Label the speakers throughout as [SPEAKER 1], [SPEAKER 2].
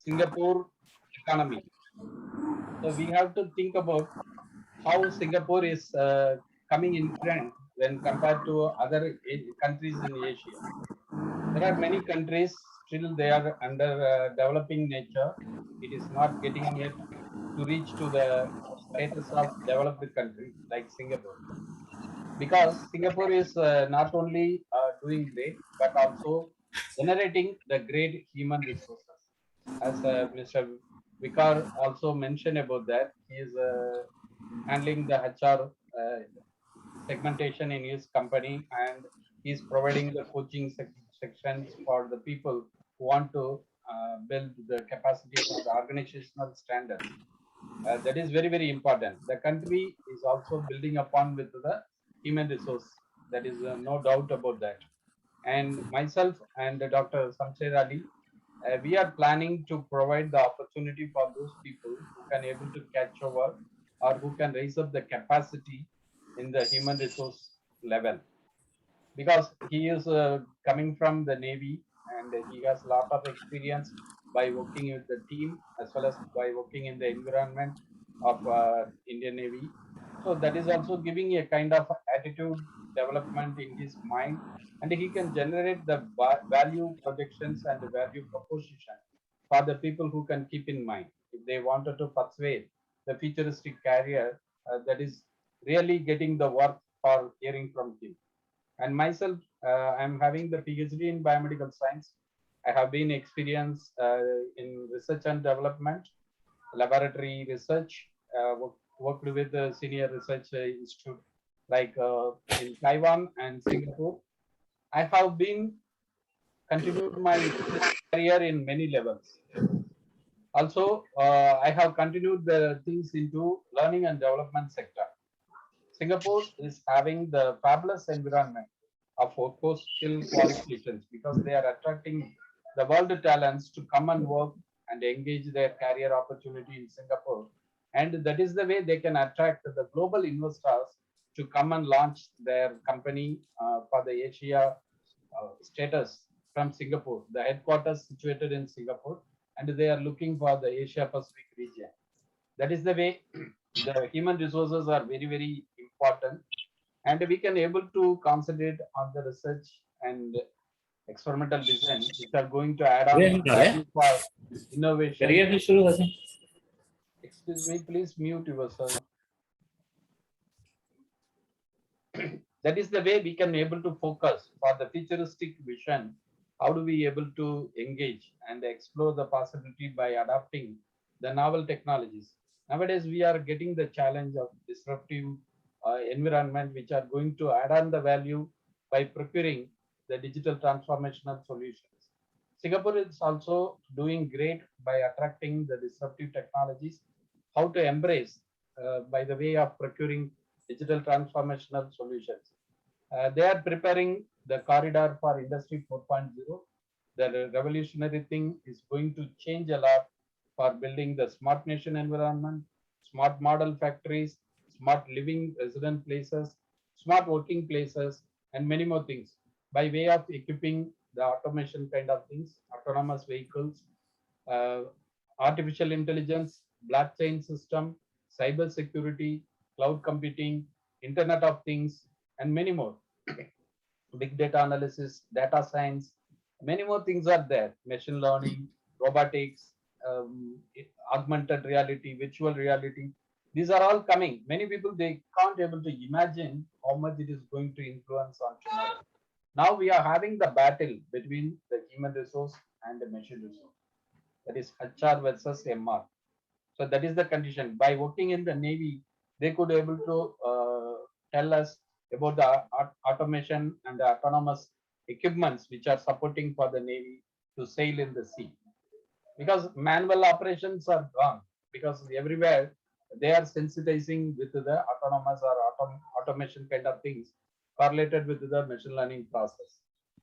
[SPEAKER 1] Singapore economy. So we have to think about how Singapore is coming in trend when compared to other countries in Asia. There are many countries still they are under developing nature. It is not getting yet to reach to the status of developed country like Singapore, because Singapore is not only doing great but also generating the great human resources. As Mr. Vikar also mentioned about that, he is handling the HR segmentation in his company, and he's providing the coaching sections for the people who want to build the capacity for the organizational standards. That is very, very important. The country is also building upon with the human resource. That is no doubt about that. And myself and Dr. Samsher Ali, we are planning to provide the opportunity for those people who can able to catch over or who can raise up the capacity in the human resource level, because he is coming from the Navy and he has a lot of experience by working with the team as well as by working in the environment of Indian Navy. So that is also giving a kind of attitude development in his mind, and he can generate the value projections and the value proposition for the people who can keep in mind if they wanted to persuade the futuristic career that is really getting the work for hearing from him. And myself, I'm having the PhD in biomedical science. I have been experienced in research and development, laboratory research, worked with the senior research institute like in Taiwan and Singapore. I have been continued my research career in many levels. Also, I have continued the things into learning and development sector. Singapore is having the fabulous environment of post skill qualifications because they are attracting the world talents to come and work and engage their career opportunity in Singapore. And that is the way they can attract the global investors to come and launch their company for the Asia status from Singapore. The headquarters situated in Singapore, and they are looking for the Asia Pacific region. That is the way the human resources are very, very important, and we can able to concentrate on the research and experimental design which are going to add on
[SPEAKER 2] ये
[SPEAKER 1] the
[SPEAKER 2] हम खा गए
[SPEAKER 1] value for innovation.
[SPEAKER 2] करिए फिर शुरू वैसे
[SPEAKER 1] Excuse me, please mute yourself. That is the way we can able to focus for the futuristic vision. How do we able to engage and explore the possibility by adapting the novel technologies? Nowadays we are getting the challenge of disruptive environment which are going to add on the value by procuring the digital transformational solutions. Singapore is also doing great by attracting the disruptive technologies, how to embrace by the way of procuring digital transformational solutions. They are preparing the corridor for Industry 4.0. The revolutionary thing is going to change a lot for building the smart nation environment, smart model factories, smart living resident places, smart working places, and many more things by way of equipping the automation kind of things, autonomous vehicles, uh, artificial intelligence, blockchain system, cyber security, cloud computing, Internet of Things, and many more. Big data analysis, data science, many more things are there. Machine learning, robotics, augmented reality, virtual reality. These are all coming. Many people they can't able to imagine how much it is going to influence on tomorrow. Now we are having the battle between the human resource and the machine resource. That is HR versus MR. So that is the condition. By working in the Navy, they could able to tell us about the automation and the autonomous equipments which are supporting for the Navy to sail in the sea. Because manual operations are gone, because everywhere they are sensitizing with the autonomous or automation kind of things correlated with the machine learning process.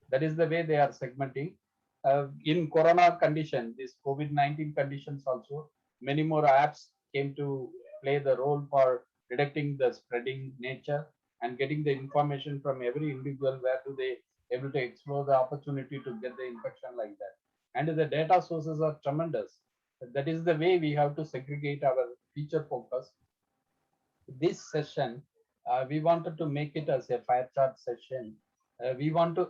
[SPEAKER 1] That is the way they are segmenting. In Corona condition, this COVID-19 conditions also, many more apps came to play the role for detecting the spreading nature and getting the information from every individual where do they able to explore the opportunity to get the infection like that. And the data sources are tremendous. That is the way we have to segregate our future focus. This session, we wanted to make it as a fire chart session. We want to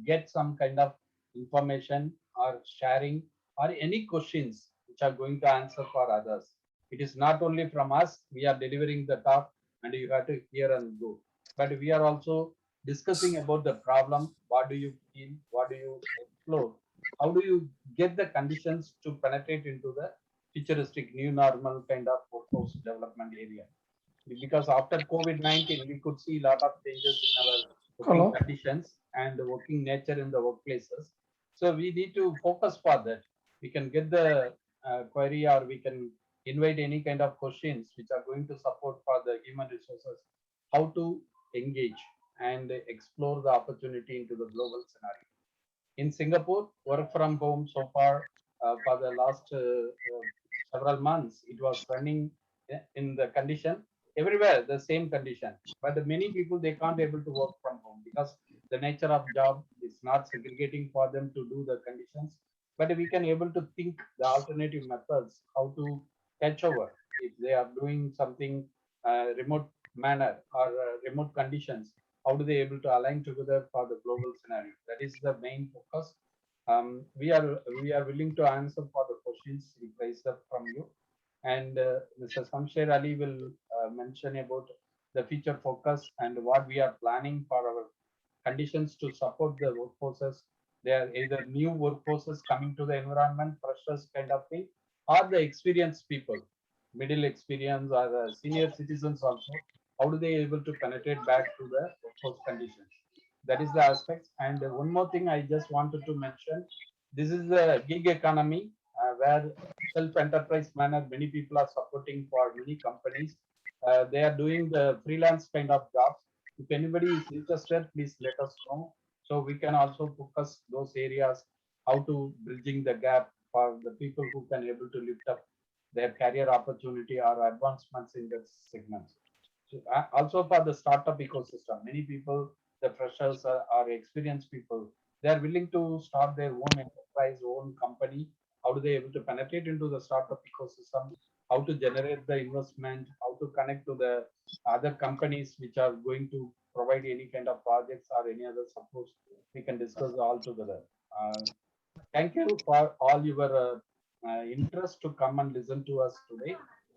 [SPEAKER 1] get some kind of information or sharing or any questions which are going to answer for others. It is not only from us, we are delivering the talk and you have to hear and go. But we are also discussing about the problem. What do you feel? What do you explore? How do you get the conditions to penetrate into the futuristic new normal kind of workforce development area? Because after COVID-19, we could see a lot of changes in our working conditions and the working nature in the workplaces. So we need to focus for that. We can get the query or we can invite any kind of questions which are going to support for the human resources, how to engage and explore the opportunity into the global scenario. In Singapore, work from home so far for the last several months, it was running in the condition everywhere, the same condition. But many people, they can't able to work from home because the nature of job is not segregating for them to do the conditions. But we can able to think the alternative methods, how to catch over if they are doing something remote manner or remote conditions, how do they able to align together for the global scenario? That is the main focus. We are willing to answer for the questions raised up from you, and Mr. Samsher Ali will mention about the future focus and what we are planning for our conditions to support the workforces. They are either new workforces coming to the environment, freshers kind of thing, or the experienced people, middle experience or senior citizens also. How do they able to penetrate back to the workforce conditions? That is the aspect. And one more thing I just wanted to mention, this is the gig economy where self-enterprise manner, many people are supporting for many companies. They are doing the freelance kind of jobs. If anybody is interested, please let us know. So we can also focus those areas, how to bridging the gap for the people who can able to lift up their career opportunity or advancements in the segments. So, also for the startup ecosystem, many people, the freshers are experienced people, they are willing to start their own enterprise, own company. How do they able to penetrate into the startup ecosystem? How to generate the investment? How to connect to the other companies which are going to provide any kind of projects or any other support? We can discuss all together. Thank you for all your interest to come and listen to us today.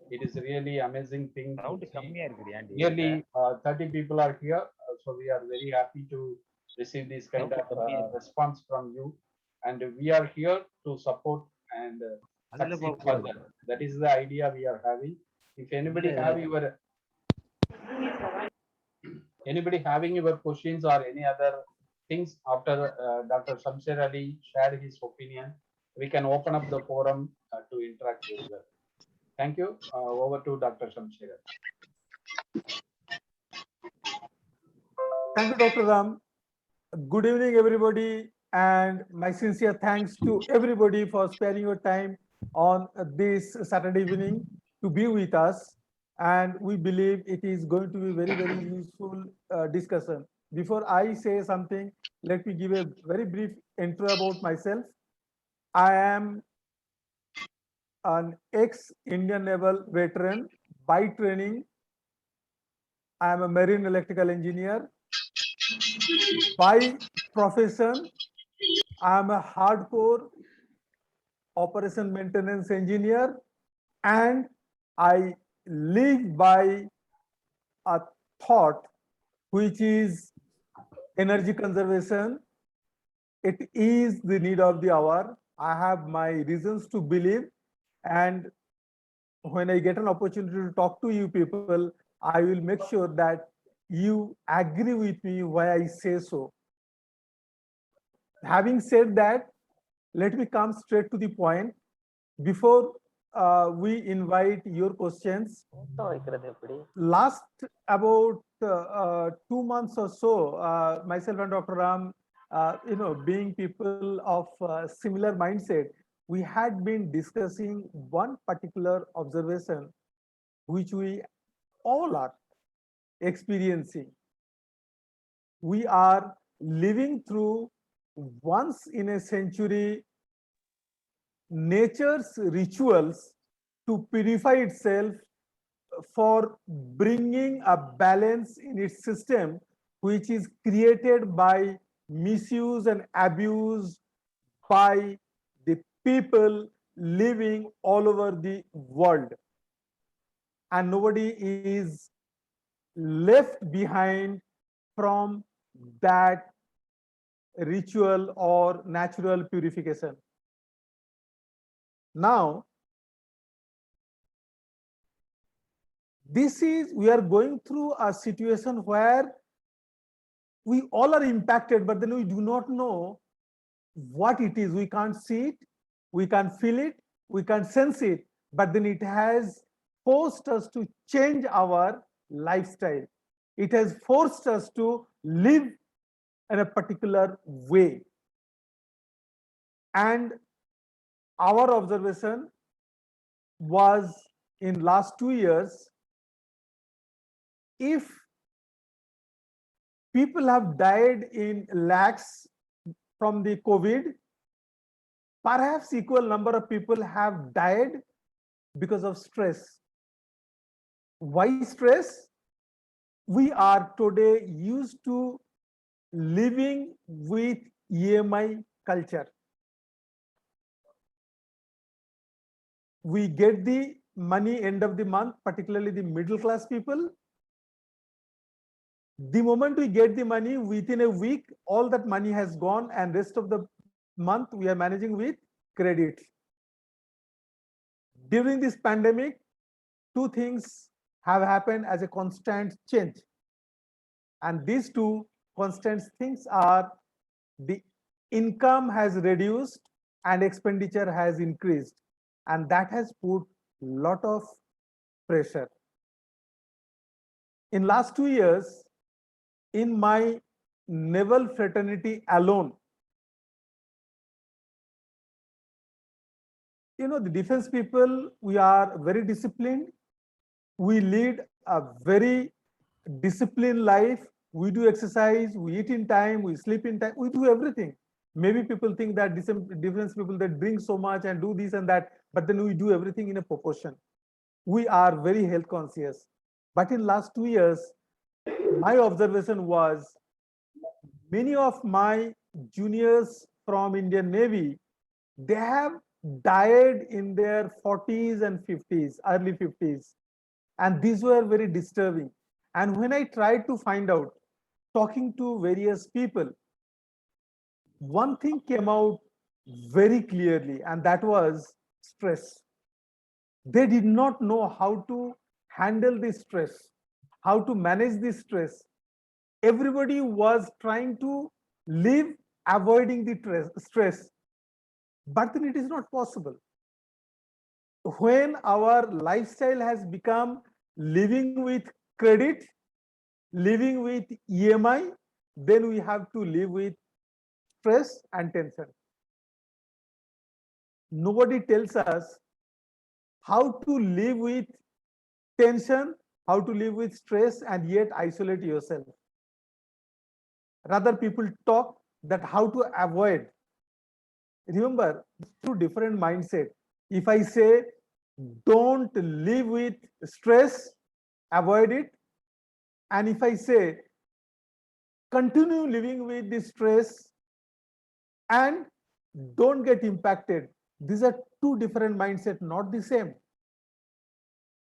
[SPEAKER 1] It is really amazing thing to see. Nearly 30 people are here, so we are very happy to receive this kind of response from you. And we are here to support and succeed further. That is the idea we are having. If anybody having your questions or any other things after Dr. Shamsher Ali shared his opinion, we can open up the forum to interact very well. Thank you. Over to Dr. Shamsher.
[SPEAKER 2] Thank you, Dr. Ram. Good evening, everybody, and my sincere thanks to everybody for sparing your time on this Saturday evening to be with us. And we believe it is going to be very, very useful discussion. Before I say something, let me give a very brief intro about myself. I am an ex-Indian Naval veteran by training. I am a marine electrical engineer. By profession, I am a hardcore operation maintenance engineer, and I live by a thought which is energy conservation. It is the need of the hour. I have my reasons to believe, and when I get an opportunity to talk to you people, I will make sure that you agree with me why I say so. Having said that, let me come straight to the point. Before we invite your questions, last about 2 months or so, myself and Dr. Ram, being people of similar mindset, we had been discussing one particular observation which we all are experiencing. We are living through once in a century nature's rituals to purify itself for bringing a balance in its system, which is created by misuse and abuse by the people living all over the world. And nobody is left behind from that ritual or natural purification. Now, we are going through a situation where we all are impacted, but then we do not know what it is. We can't see it, we can't feel it, we can't sense it, but then it has forced us to change our lifestyle. It has forced us to live in a particular way. And our observation was in last 2 years, if people have died in lakhs from the COVID, perhaps equal number of people have died because of stress. Why stress? We are today used to living with EMI culture. We get the money end of the month, particularly the middle class people. The moment we get the money, within a week, all that money has gone, and rest of the month we are managing with credit. During this pandemic, two things have happened as a constant change. And these two constant things are the income has reduced and expenditure has increased. And that has put a lot of pressure. In last 2 years, in my naval fraternity alone, the defense people, we are very disciplined. We lead a very disciplined life. We do exercise, we eat in time, we sleep in time, we do everything. Maybe people think that defense people that drink so much and do this and that, but then we do everything in a proportion. We are very health conscious. But in last 2 years, my observation was many of my juniors from Indian Navy, they have died in their 40s and 50s, early 50s. And these were very disturbing. And when I tried to find out, talking to various people, one thing came out very clearly, and that was stress. They did not know how to handle this stress, how to manage this stress. Everybody was trying to live avoiding the stress, but then it is not possible. When our lifestyle has become living with credit, living with EMI, then we have to live with stress and tension. Nobody tells us how to live with tension, how to live with stress and yet isolate yourself. Rather, people talk that how to avoid. Remember, two different mindset. If I say don't live with stress, avoid it. And if I say continue living with the stress and don't get impacted, these are two different mindset, not the same.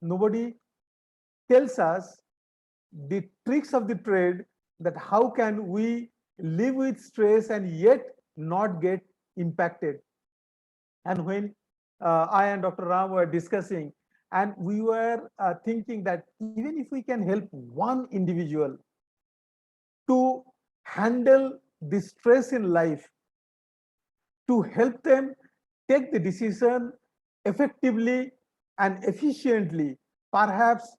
[SPEAKER 2] Nobody tells us the tricks of the trade, that how can we live with stress and yet not get impacted. And when I and Dr. Ram were discussing, and we were thinking that even if we can help one individual to handle the stress in life, to help them take the decision effectively and efficiently, perhaps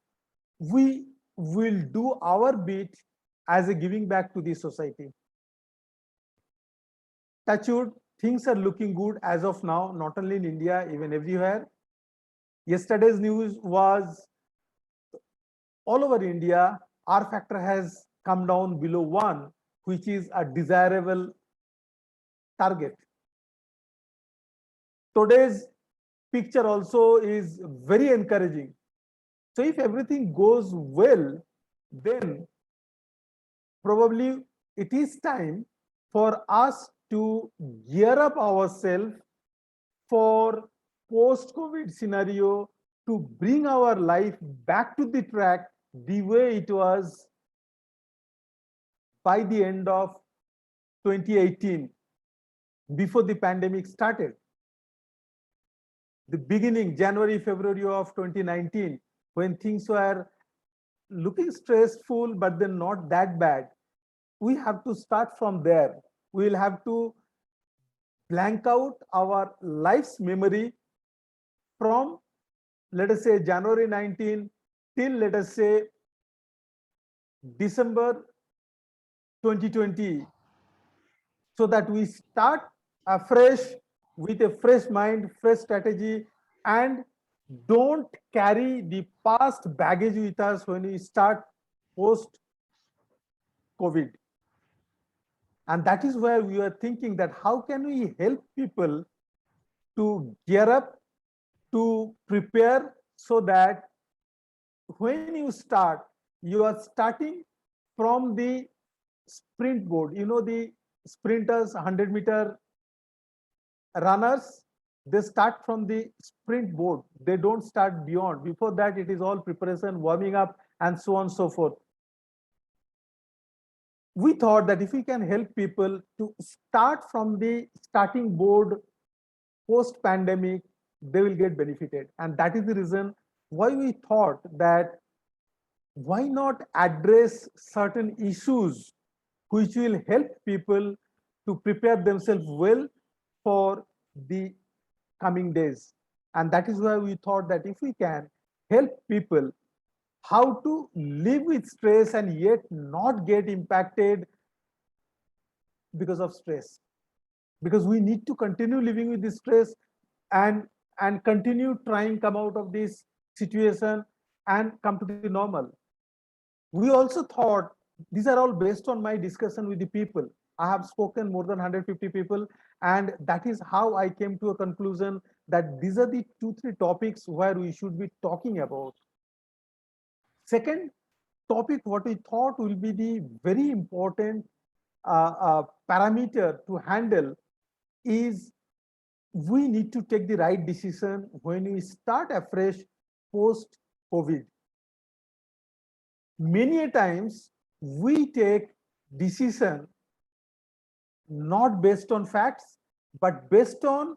[SPEAKER 2] we will do our bit as a giving back to the society. Touch wood, things are looking good as of now, not only in India, even everywhere. Yesterday's news was all over India, R factor has come down below 1, which is a desirable target. today's picture also is very encouraging. So if everything goes well, then probably it is time for us to gear up ourselves for post-COVID scenario, to bring our life back to the track the way it was by the end of 2018, before the pandemic started. The beginning, January, February of 2019, when things were looking stressful, but then not that bad. We have to start from there. We will have to blank out our life's memory from, let us say, January 19 till, let us say, December 2020, so that we start afresh with a fresh mind, fresh strategy, and don't carry the past baggage with us when we start post COVID. And that is where we are thinking that how can we help people to gear up, to prepare, so that when you start, you are starting from the sprint board. You know, the sprinters, 100-meter runners, they start from the sprint board. They don't start beyond. Before that, it is all preparation, warming up, and so on and so forth. We thought that if we can help people to start from the starting board post pandemic, they will get benefited. And that is the reason why we thought that why not address certain issues which will help people to prepare themselves well for the coming days. And that is why we thought that if we can help people how to live with stress and yet not get impacted because of stress, because we need to continue living with this stress and continue trying come out of this situation and come to the normal. We also thought, these are all based on my discussion with the people. I have spoken more than 150 people, and that is how I came to a conclusion that these are the 2-3 topics where we should be talking about. Second topic, what we thought will be the very important parameter to handle is we need to take the right decision when we start afresh post COVID. Many a times we take decision not based on facts, but based on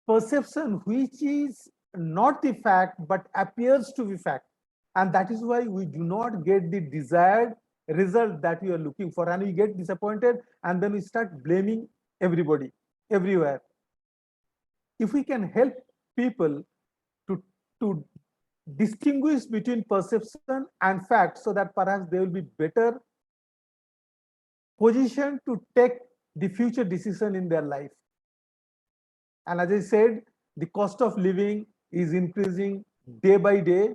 [SPEAKER 2] perception, which is not the fact, but appears to be fact. And that is why we do not get the desired result that we are looking for. And we get disappointed, and then we start blaming everybody, everywhere. If we can help people to distinguish between perception and fact, so that perhaps they will be better positioned to take the future decision in their life. And as I said, the cost of living is increasing day by day.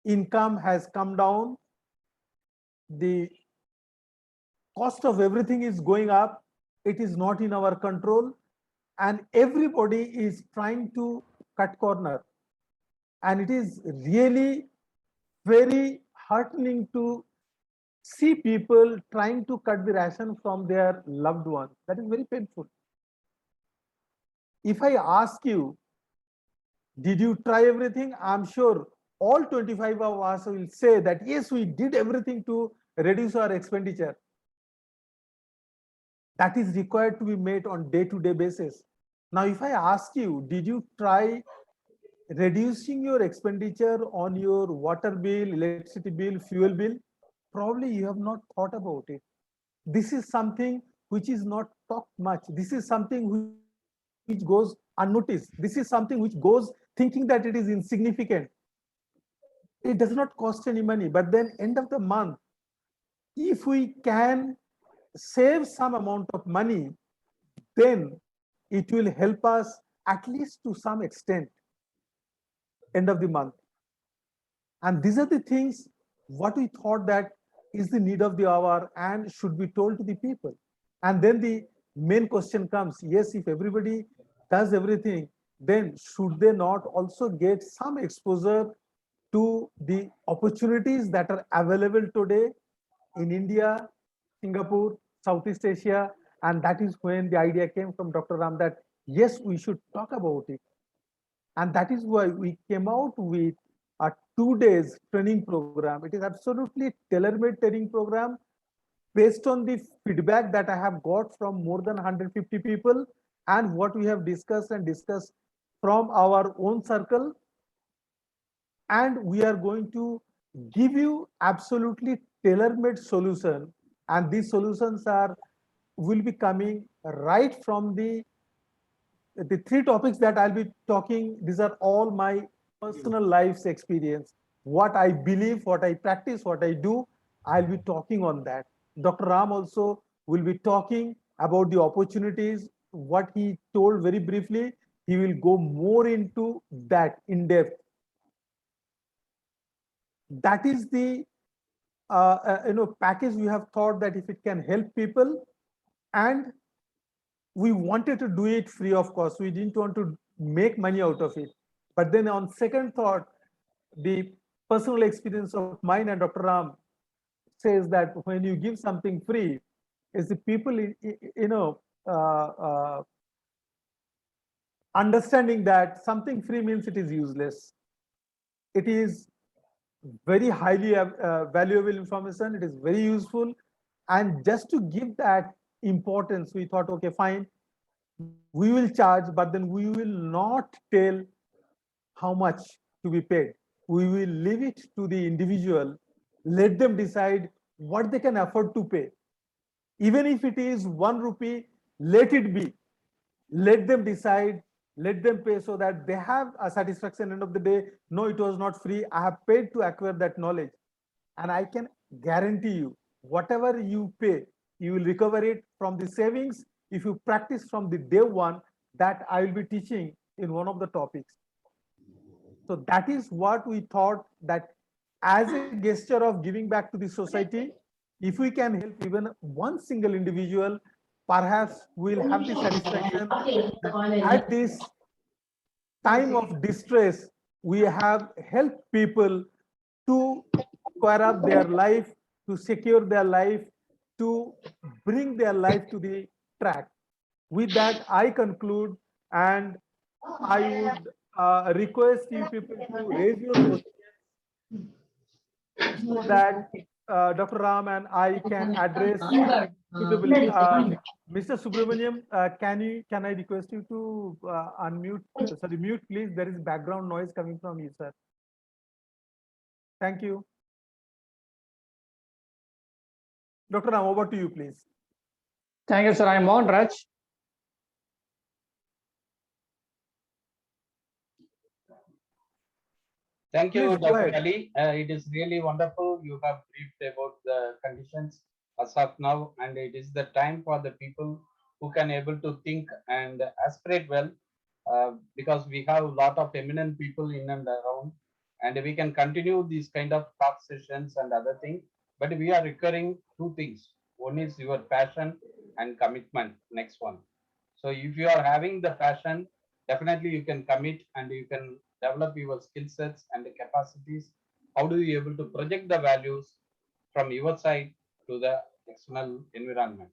[SPEAKER 2] Income has come down. The cost of everything is going up. It is not in our control. And everybody is trying to cut corner. And it is really very heartening to see people trying to cut the ration from their loved ones. That is very painful. If I ask you, did you try everything? I'm sure all 25 of us will say that yes, we did everything to reduce our expenditure. That is required to be made on day-to-day basis. Now, if I ask you, did you try reducing your expenditure on your water bill, electricity bill, fuel bill? Probably you have not thought about it. This is something which is not talked much. This is something which goes unnoticed. This is something which goes thinking that it is insignificant. It does not cost any money, but then end of the month, if we can save some amount of money, then it will help us at least to some extent end of the month. And these are the things what we thought that is the need of the hour and should be told to the people. And then the main question comes, yes, if everybody does everything, then should they not also get some exposure to the opportunities that are available today in India, Singapore, Southeast Asia? And that is when the idea came from Dr. Ram that yes, we should talk about it. And that is why we came out with a 2 days training program. It is absolutely tailor-made training program based on the feedback that I have got from more than 150 people and what we have discussed from our own circle. And we are going to give you absolutely tailor-made solution. And these solutions will be coming right from the three topics that I'll be talking. These are all my personal life's experience. What I believe, what I practice, what I do, I'll be talking on that. Dr. Ram also will be talking about the opportunities, what he told very briefly. He will go more into that in depth. That is the package we have thought that if it can help people, and we wanted to do it free of cost. We didn't want to make money out of it. But then on second thought, the personal experience of mine and Dr. Ram says that when you give something free, is the people, understanding that something free means it is useless. It is very highly valuable information. It is very useful. And just to give that importance, we thought, okay, fine, we will charge, but then we will not tell how much to be paid. We will leave it to the individual, let them decide what they can afford to pay. Even if it is 1 rupee, let it be. Let them decide, let them pay so that they have a satisfaction end of the day. No, it was not free. I have paid to acquire that knowledge. And I can guarantee you, whatever you pay, you will recover it from the savings if you practice from the day one that I will be teaching in one of the topics. So that is what we thought, that as a gesture of giving back to the society, if we can help even one single individual, perhaps we'll have the satisfaction that at this time of distress, we have helped people to square up their life, to secure their life, to bring their life to the track. With that, I conclude, and I would request you people to raise your questions so that Dr. Ram and I can address suitably. Mr. Subramaniam, can I request you to unmute? Sorry, mute, please. There is background noise coming from you, sir. Thank you. Dr. Ram, over to you, please.
[SPEAKER 3] Thank you, sir. I am Mohan Raj.
[SPEAKER 1] Thank you,
[SPEAKER 2] Please go
[SPEAKER 1] Dr.
[SPEAKER 2] ahead.
[SPEAKER 1] Ali. It is really wonderful. You have briefed about the conditions as of now, and it is the time for the people who can able to think and aspirate well, because we have a lot of eminent people in and around, and we can continue these kind of talk sessions and other things. But we are recurring two things. One is your passion and commitment. Next one. So if you are having the passion, definitely you can commit and you can develop your skill sets and the capacities. How do you able to project the values from your side to the external environment?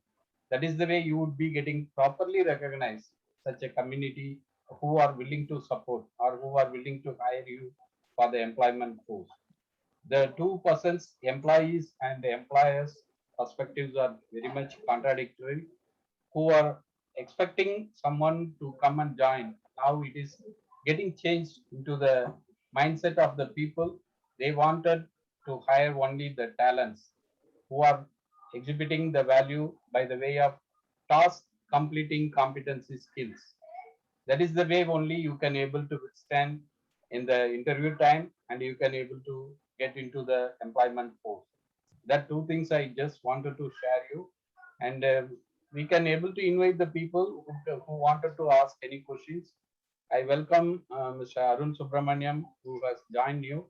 [SPEAKER 1] That is the way you would be getting properly recognized such a community who are willing to support or who are willing to hire you for the employment force. The two persons, employees and the employers perspectives are very much contradictory, who are expecting someone to come and join. Now it is getting changed into the mindset of the people. They wanted to hire only the talents who are exhibiting the value by the way of task completing competency skills. That is the way only you can able to withstand in the interview time, and you can able to get into the employment force. That two things I just wanted to share you, and we can able to invite the people who wanted to ask any questions. I welcome Mr. Arun Subramaniam, who has joined you.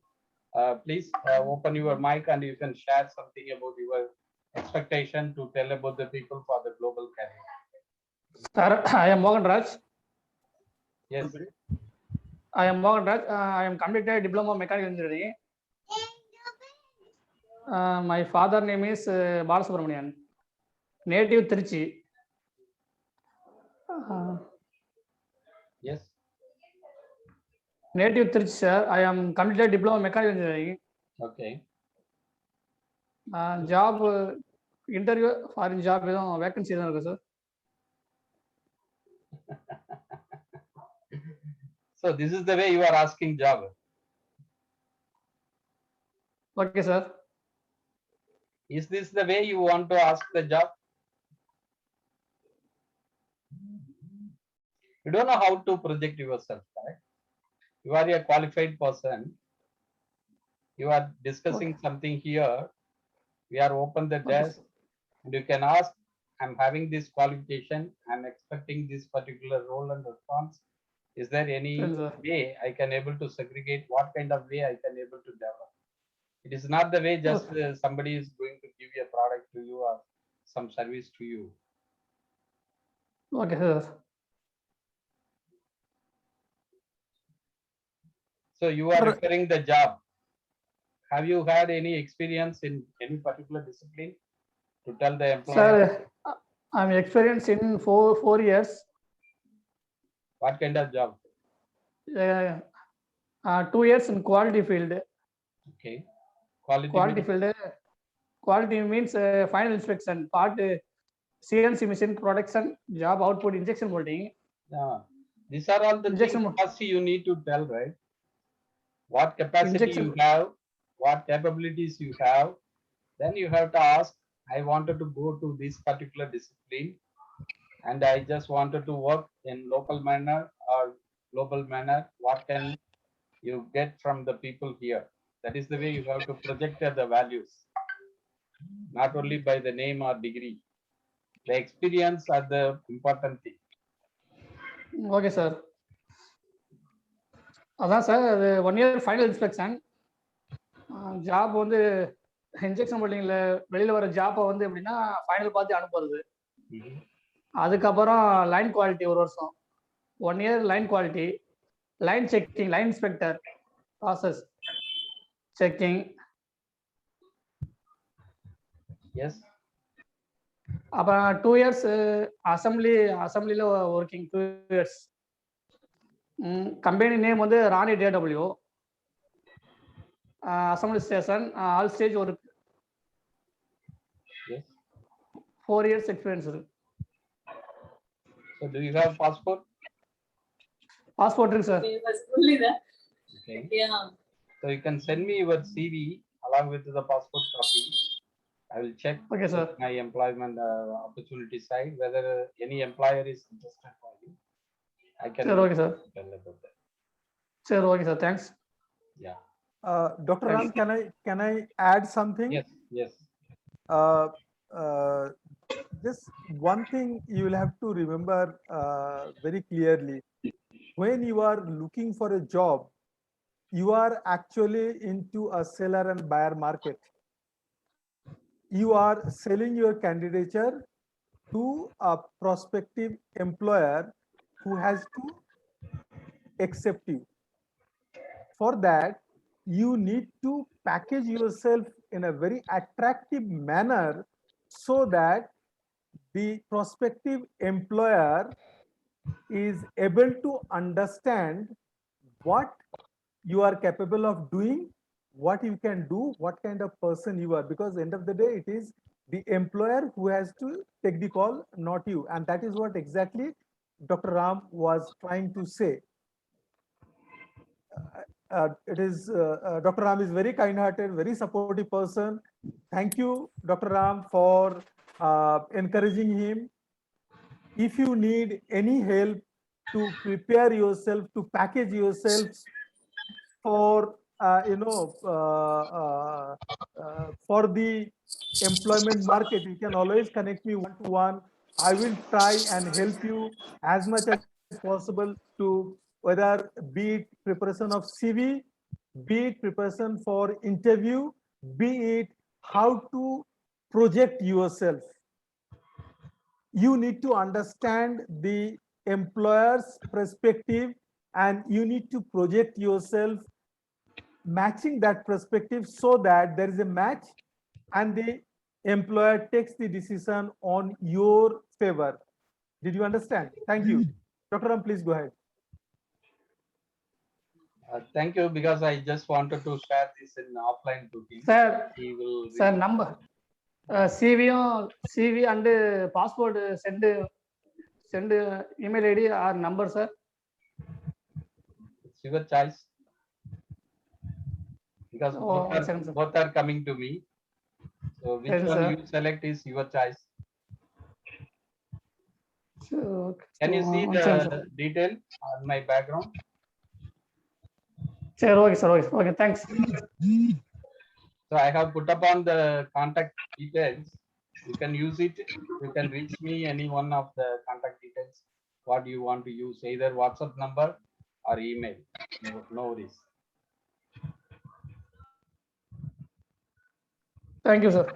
[SPEAKER 1] Please open your mic and you can share something about your expectation to tell about the people for the global career.
[SPEAKER 3] Sir, I am Mohan Raj.
[SPEAKER 1] Yes.
[SPEAKER 3] I am Mohan Raj. I am completed diploma of mechanical engineering. My father name is Balasubramanian. Native Trichy.
[SPEAKER 1] Yes.
[SPEAKER 3] Native Trichy, sir. I am completed diploma of mechanical engineering.
[SPEAKER 1] Okay.
[SPEAKER 3] Job interview for job vacancy sir.
[SPEAKER 1] So this is the way you are asking job.
[SPEAKER 3] Okay, sir.
[SPEAKER 1] Is this the way you want to ask the job? You don't know how to project yourself, right? You are a qualified person. You are discussing something here. We are open the
[SPEAKER 3] Okay,
[SPEAKER 1] desk and you can ask, I'm having this qualification. I'm expecting this particular role and response. Is there any
[SPEAKER 3] Yes, sir.
[SPEAKER 1] way I can able to segregate what kind of way I can able to develop? It is not the way just somebody is going to give you a product to you or some service to you.
[SPEAKER 3] Okay, sir.
[SPEAKER 1] So you are
[SPEAKER 2] Sir-
[SPEAKER 1] referring the job. Have you had any experience in any particular discipline to tell the employer?
[SPEAKER 3] Sir, I'm experienced in four years.
[SPEAKER 1] What kind of job?
[SPEAKER 3] 2 years in quality field.
[SPEAKER 1] Okay. Quality
[SPEAKER 3] Quality
[SPEAKER 1] means-
[SPEAKER 3] field. Quality means final inspection, part CNC machine production, job output, injection molding.
[SPEAKER 1] Yeah. These are all the things
[SPEAKER 3] Injection mo-
[SPEAKER 1] first you need to tell, right? What capacity
[SPEAKER 3] Injection-
[SPEAKER 1] you have, what capabilities you have. Then you have to ask, I wanted to go to this particular discipline and I just wanted to work in local manner or global manner. What can you get from the people here? That is the way you have to project the values, not only by the name or degree. The experience are the important thing.
[SPEAKER 3] Okay, sir. அதான் sir அது 1 year final inspection. Job வந்து injection மோல்டிங்ல வெளியில வர ஜாப்பை வந்து எப்படின்னா final பார்த்து அனுப்புறது. அதுக்கப்புறம் லைன் குவாலிட்டி 1 வருஷம். 1 year line quality, line checking, line inspector process checking.
[SPEAKER 1] Yes.
[SPEAKER 3] அப்புறம் 2 years அசம்பிளில ஒர்க்கிங் 2 years. கம்பெனி நேம் வந்து Rani DW. Assembly station all stage work.
[SPEAKER 1] Yes.
[SPEAKER 3] 4 years experience இருக்கு.
[SPEAKER 1] So do you have passport?
[SPEAKER 3] Passport இருக்கு sir.
[SPEAKER 1] Okay. Yeah. So you can send me your CV along with the passport copy. I will check
[SPEAKER 3] Okay, sir.
[SPEAKER 1] my employment opportunity side whether any employer is interested for you. I can
[SPEAKER 3] Sir, okay, sir.
[SPEAKER 1] tell about that.
[SPEAKER 3] Sir, okay, sir. Thanks.
[SPEAKER 1] Yeah.
[SPEAKER 2] Dr. Ram, can I add something?
[SPEAKER 1] Yes. Yes.
[SPEAKER 2] Just one thing you will have to remember very clearly. When you are looking for a job, you are actually into a seller and buyer market. You are selling your candidature to a prospective employer who has to accept you. For that, you need to package yourself in a very attractive manner so that the prospective employer is able to understand what you are capable of doing, what you can do, what kind of person you are, because end of the day it is the employer who has to take the call, not you. And that is what exactly Dr. Ram was trying to say. Dr. Ram is very kind-hearted, very supportive person. Thank you, Dr. Ram, for encouraging him. If you need any help to prepare yourself, to package yourself for for the employment market, you can always connect me one-to-one. I will try and help you as much as possible to whether be it preparation of CV, be it preparation for interview, be it how to project yourself. You need to understand the employer's perspective and you need to project yourself matching that perspective so that there is a match and the employer takes the decision on your favor. Did you understand? Thank you. Dr. Ram, please go ahead.
[SPEAKER 1] Thank you, because I just wanted to share this in offline to him.
[SPEAKER 3] Sir,
[SPEAKER 1] He will.
[SPEAKER 3] sir, number. CV and passport send email ID or number, sir.
[SPEAKER 1] It's your choice. Because both are coming to me. So which one
[SPEAKER 3] sir.
[SPEAKER 1] you select is your choice.
[SPEAKER 3] So,
[SPEAKER 1] Can you see the detail on my background?
[SPEAKER 3] Sir, okay, sir. Okay, thanks.
[SPEAKER 1] So I have put upon the contact details. You can use it. You can reach me any one of the contact details. What you want to use, either WhatsApp number or email. No worries.
[SPEAKER 3] Thank you, sir.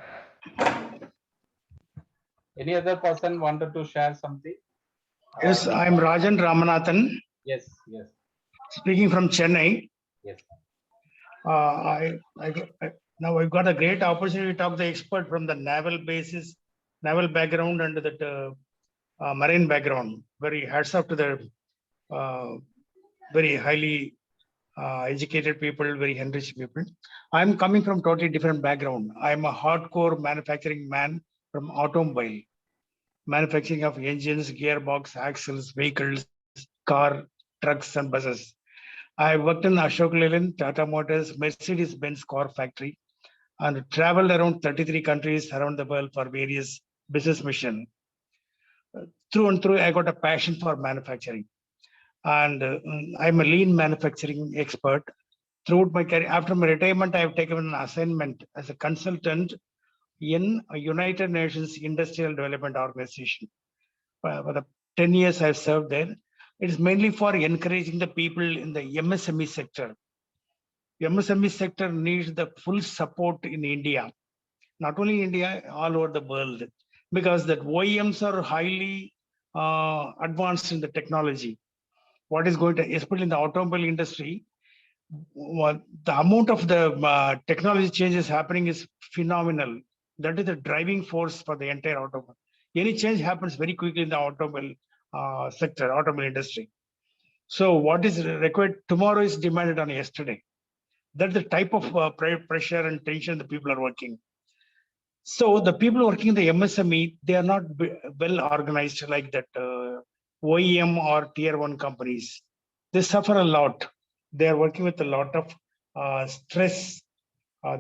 [SPEAKER 1] Any other person wanted to share something?
[SPEAKER 4] Yes, I am Rajan Ramanathan.
[SPEAKER 1] Yes.
[SPEAKER 4] Speaking from Chennai.
[SPEAKER 1] Yes.
[SPEAKER 4] Now I've got a great opportunity to talk to the expert from the naval background and that marine background. Very hats off to the very highly educated people, very enriched people. I'm coming from totally different background. I'm a hardcore manufacturing man from automobile. Manufacturing of engines, gearbox, axles, vehicles, car, trucks, and buses. I worked in Ashok Leyland, Tata Motors, Mercedes-Benz car factory, and traveled around 33 countries around the world for various business missions. Through and through, I got a passion for manufacturing. And I'm a lean manufacturing expert. Throughout my career, after my retirement, I have taken an assignment as a consultant in a United Nations Industrial Development Organization. For the 10 years I've served there, it is mainly for encouraging the people in the MSME sector. The MSME sector needs the full support in India, not only India, all over the world, because that OEMs are highly advanced in the technology. What is going to, especially in the automobile industry, the amount of the technology changes happening is phenomenal. That is the driving force for the entire automobile. Any change happens very quickly in the automobile sector, automobile industry. So what is required tomorrow is demanded on yesterday. That's the type of pressure and tension the people are working. So the people working in the MSME, they are not well organized like that OEM or tier 1 companies. They suffer a lot. They are working with a lot of stress.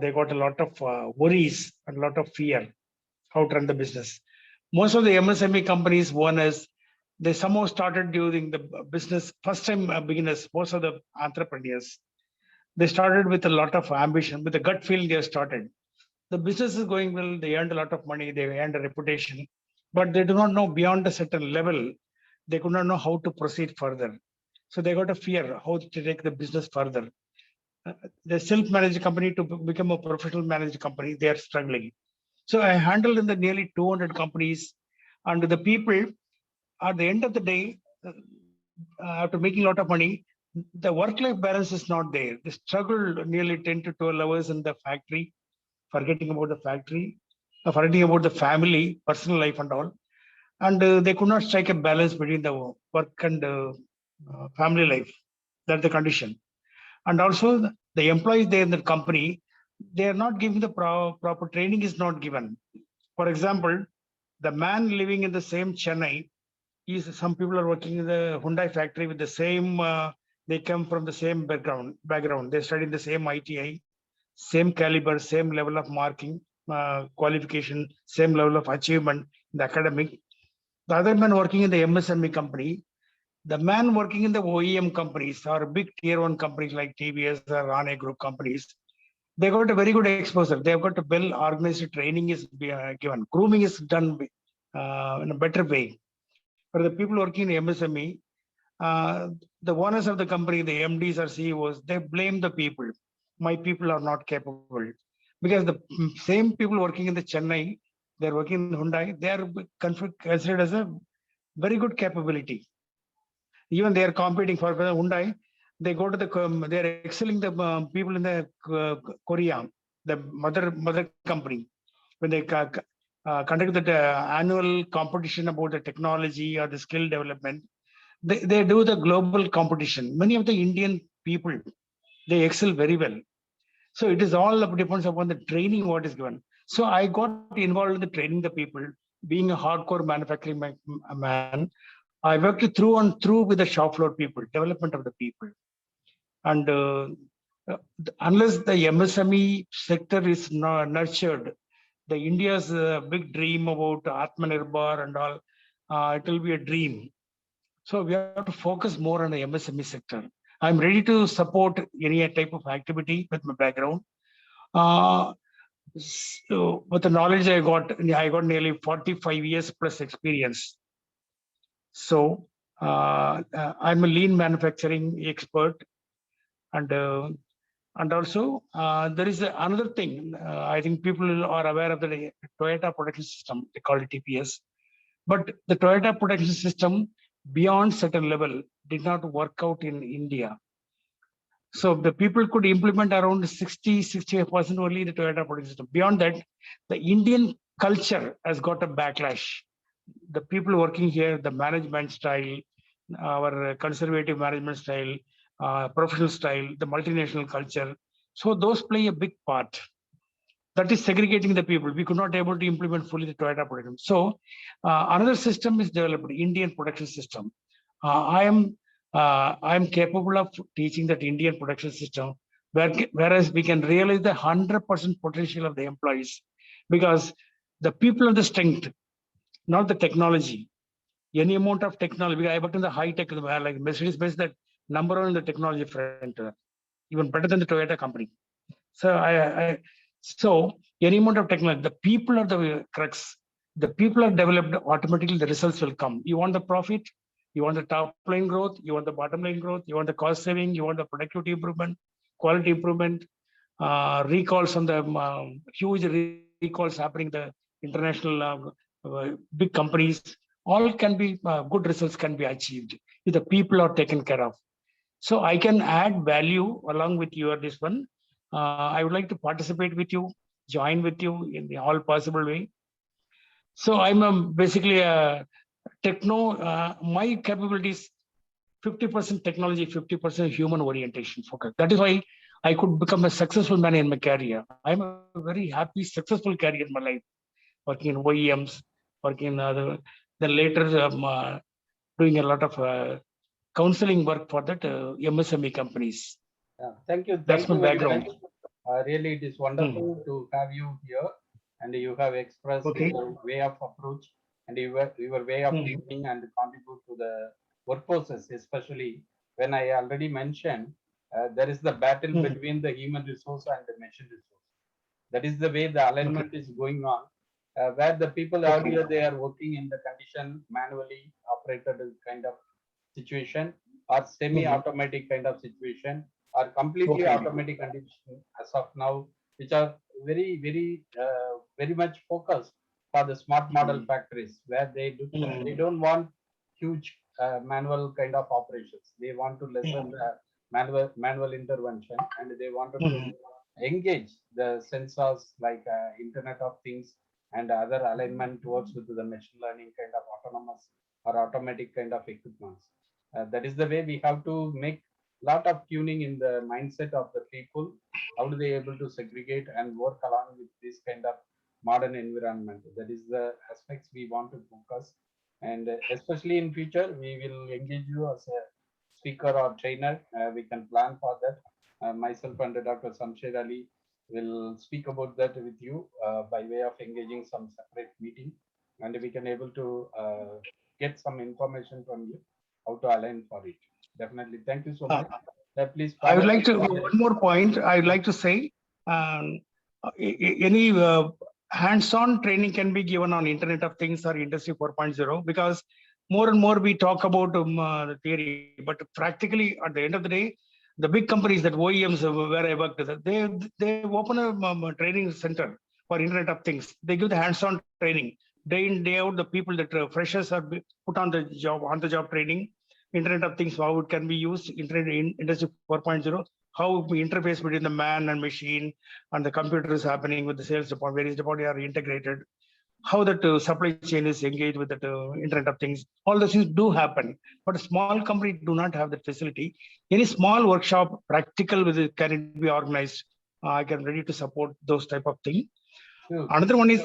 [SPEAKER 4] They got a lot of worries and a lot of fear how to run the business. Most of the MSME companies, owners, they somehow started during the business, first time beginners, most of the entrepreneurs, they started with a lot of ambition, with a gut feeling they started. The business is going well, they earned a lot of money, they earned a reputation, but they do not know beyond a certain level, they could not know how to proceed further. So they got a fear how to take the business further. The self-managed company to become a professional managed company, they are struggling. So I handled in the nearly 200 companies, and the people at the end of the day, after making a lot of money, the work-life balance is not there. They struggled nearly 10 to 12 hours in the factory, forgetting about the factory, forgetting about the family, personal life and all. And they could not strike a balance between the work and family life. That's the condition. And also the employees there in the company, they are not giving the proper training is not given. For example, the man living in the same Chennai, some people are working in the Hyundai factory with the same, they come from the same background. They studied the same ITI, same caliber, same level of marking, qualification, same level of achievement in the academic. The other man working in the MSME company, the man working in the OEM companies or big tier 1 companies like TVS or Rane Group companies, they got a very good exposure. They've got a well-organized training is given. Grooming is done in a better way. For the people working in MSME, the owners of the company, the MDs or CEOs, they blame the people. My people are not capable. Because the same people working in the Chennai, they're working in Hyundai, they are considered as a very good capability. Even they are competing for Hyundai. They go to they are excelling the people in the Korea, the mother company, when they conduct the annual competition about the technology or the skill development. They do the global competition. Many of the Indian people, they excel very well. So it is all depends upon the training what is given. So I got involved in the training the people. Being a hardcore manufacturing man, I worked through and through with the shop floor people, development of the people. And unless the MSME sector is nurtured, the India's big dream about Atmanirbhar and all, it will be a dream. So we have to focus more on the MSME sector. I'm ready to support any type of activity with my background. So with the knowledge I got nearly 45 years plus experience. So I'm a lean manufacturing expert, and also there is another thing. I think people are aware of the Toyota production system. They call it TPS, but the Toyota production system beyond certain level did not work out in India. So the people could implement around 65% only the Toyota production system. Beyond that, the Indian culture has got a backlash. The people working here, the management style, our conservative management style, professional style, the multinational culture. So those play a big part. That is segregating the people. We could not able to implement fully the Toyota production. So another system is developed, Indian production system. I am capable of teaching that Indian production system, whereas we can realize the 100% potential of the employees, because the people are the strength, not the technology. Any amount of technology, I worked in the high tech, like Mercedes-Benz, that number one in the technology front, even better than the Toyota company. So so any amount of technology, the people are the crux. The people are developed, automatically the results will come. You want the profit, you want the top line growth, you want the bottom line growth, you want the cost saving, you want the productivity improvement, quality improvement, recalls on the huge recalls happening, the international big companies, all can be good results can be achieved if the people are taken care of. So I can add value along with you at this one. I would like to participate with you, join with you in the all possible way. So I'm basically a techno, my capabilities, 50% technology, 50% human orientation focus. That is why I could become a successful man in my career. I'm a very happy, successful career in my life, working in OEMs, working in then later doing a lot of counseling work for that MSME companies.
[SPEAKER 1] Yeah, thank you.
[SPEAKER 4] That's
[SPEAKER 1] Thank you
[SPEAKER 4] my
[SPEAKER 1] very
[SPEAKER 4] background.
[SPEAKER 1] much. Really, it is wonderful to have you here, and you have expressed your way of approach and your way of thinking and contribute to the workforces, especially when I already mentioned there is the battle between the human resource and the machine resource. That is the way the alignment is going on, where the people earlier they are working in the condition manually operated kind of situation or semi-automatic kind of situation or completely automatic condition as of now, which are very much focused for the smart model factories, where they don't want huge manual kind of operations. They want to lessen the manual intervention, and they wanted to engage the sensors like Internet of Things and other alignment towards with the machine learning kind of autonomous or automatic kind of equipments. That is the way we have to make lot of tuning in the mindset of the people. How do they able to segregate and work along with this kind of modern environment? That is the aspects we want to focus, and especially in future we will engage you as a speaker or trainer. We can plan for that. Myself and Dr. Samsher Ali will speak about that with you by way of engaging some separate meeting, and we can able to get some information from you how to align for it. Definitely. Thank you so much. Please.
[SPEAKER 4] I would like to, one more point I would like to say, any hands-on training can be given on Internet of Things or Industry 4.0, because more and more we talk about the theory, but practically at the end of the day, the big companies, that OEMs where I worked, they open a training center for Internet of Things. They give the hands-on training. Day in, day out, the people that freshers are put on the job training. Internet of Things, how it can be used, Internet in Industry 4.0, how we interface between the man and machine and the computer is happening with the sales department, various departments are integrated, how that supply chain is engaged with the Internet of Things. All those things do happen, but a small company do not have that facility. Any small workshop, practical with it, can it be organized? I can ready to support those type of thing.
[SPEAKER 1] Sure.
[SPEAKER 4] Another one is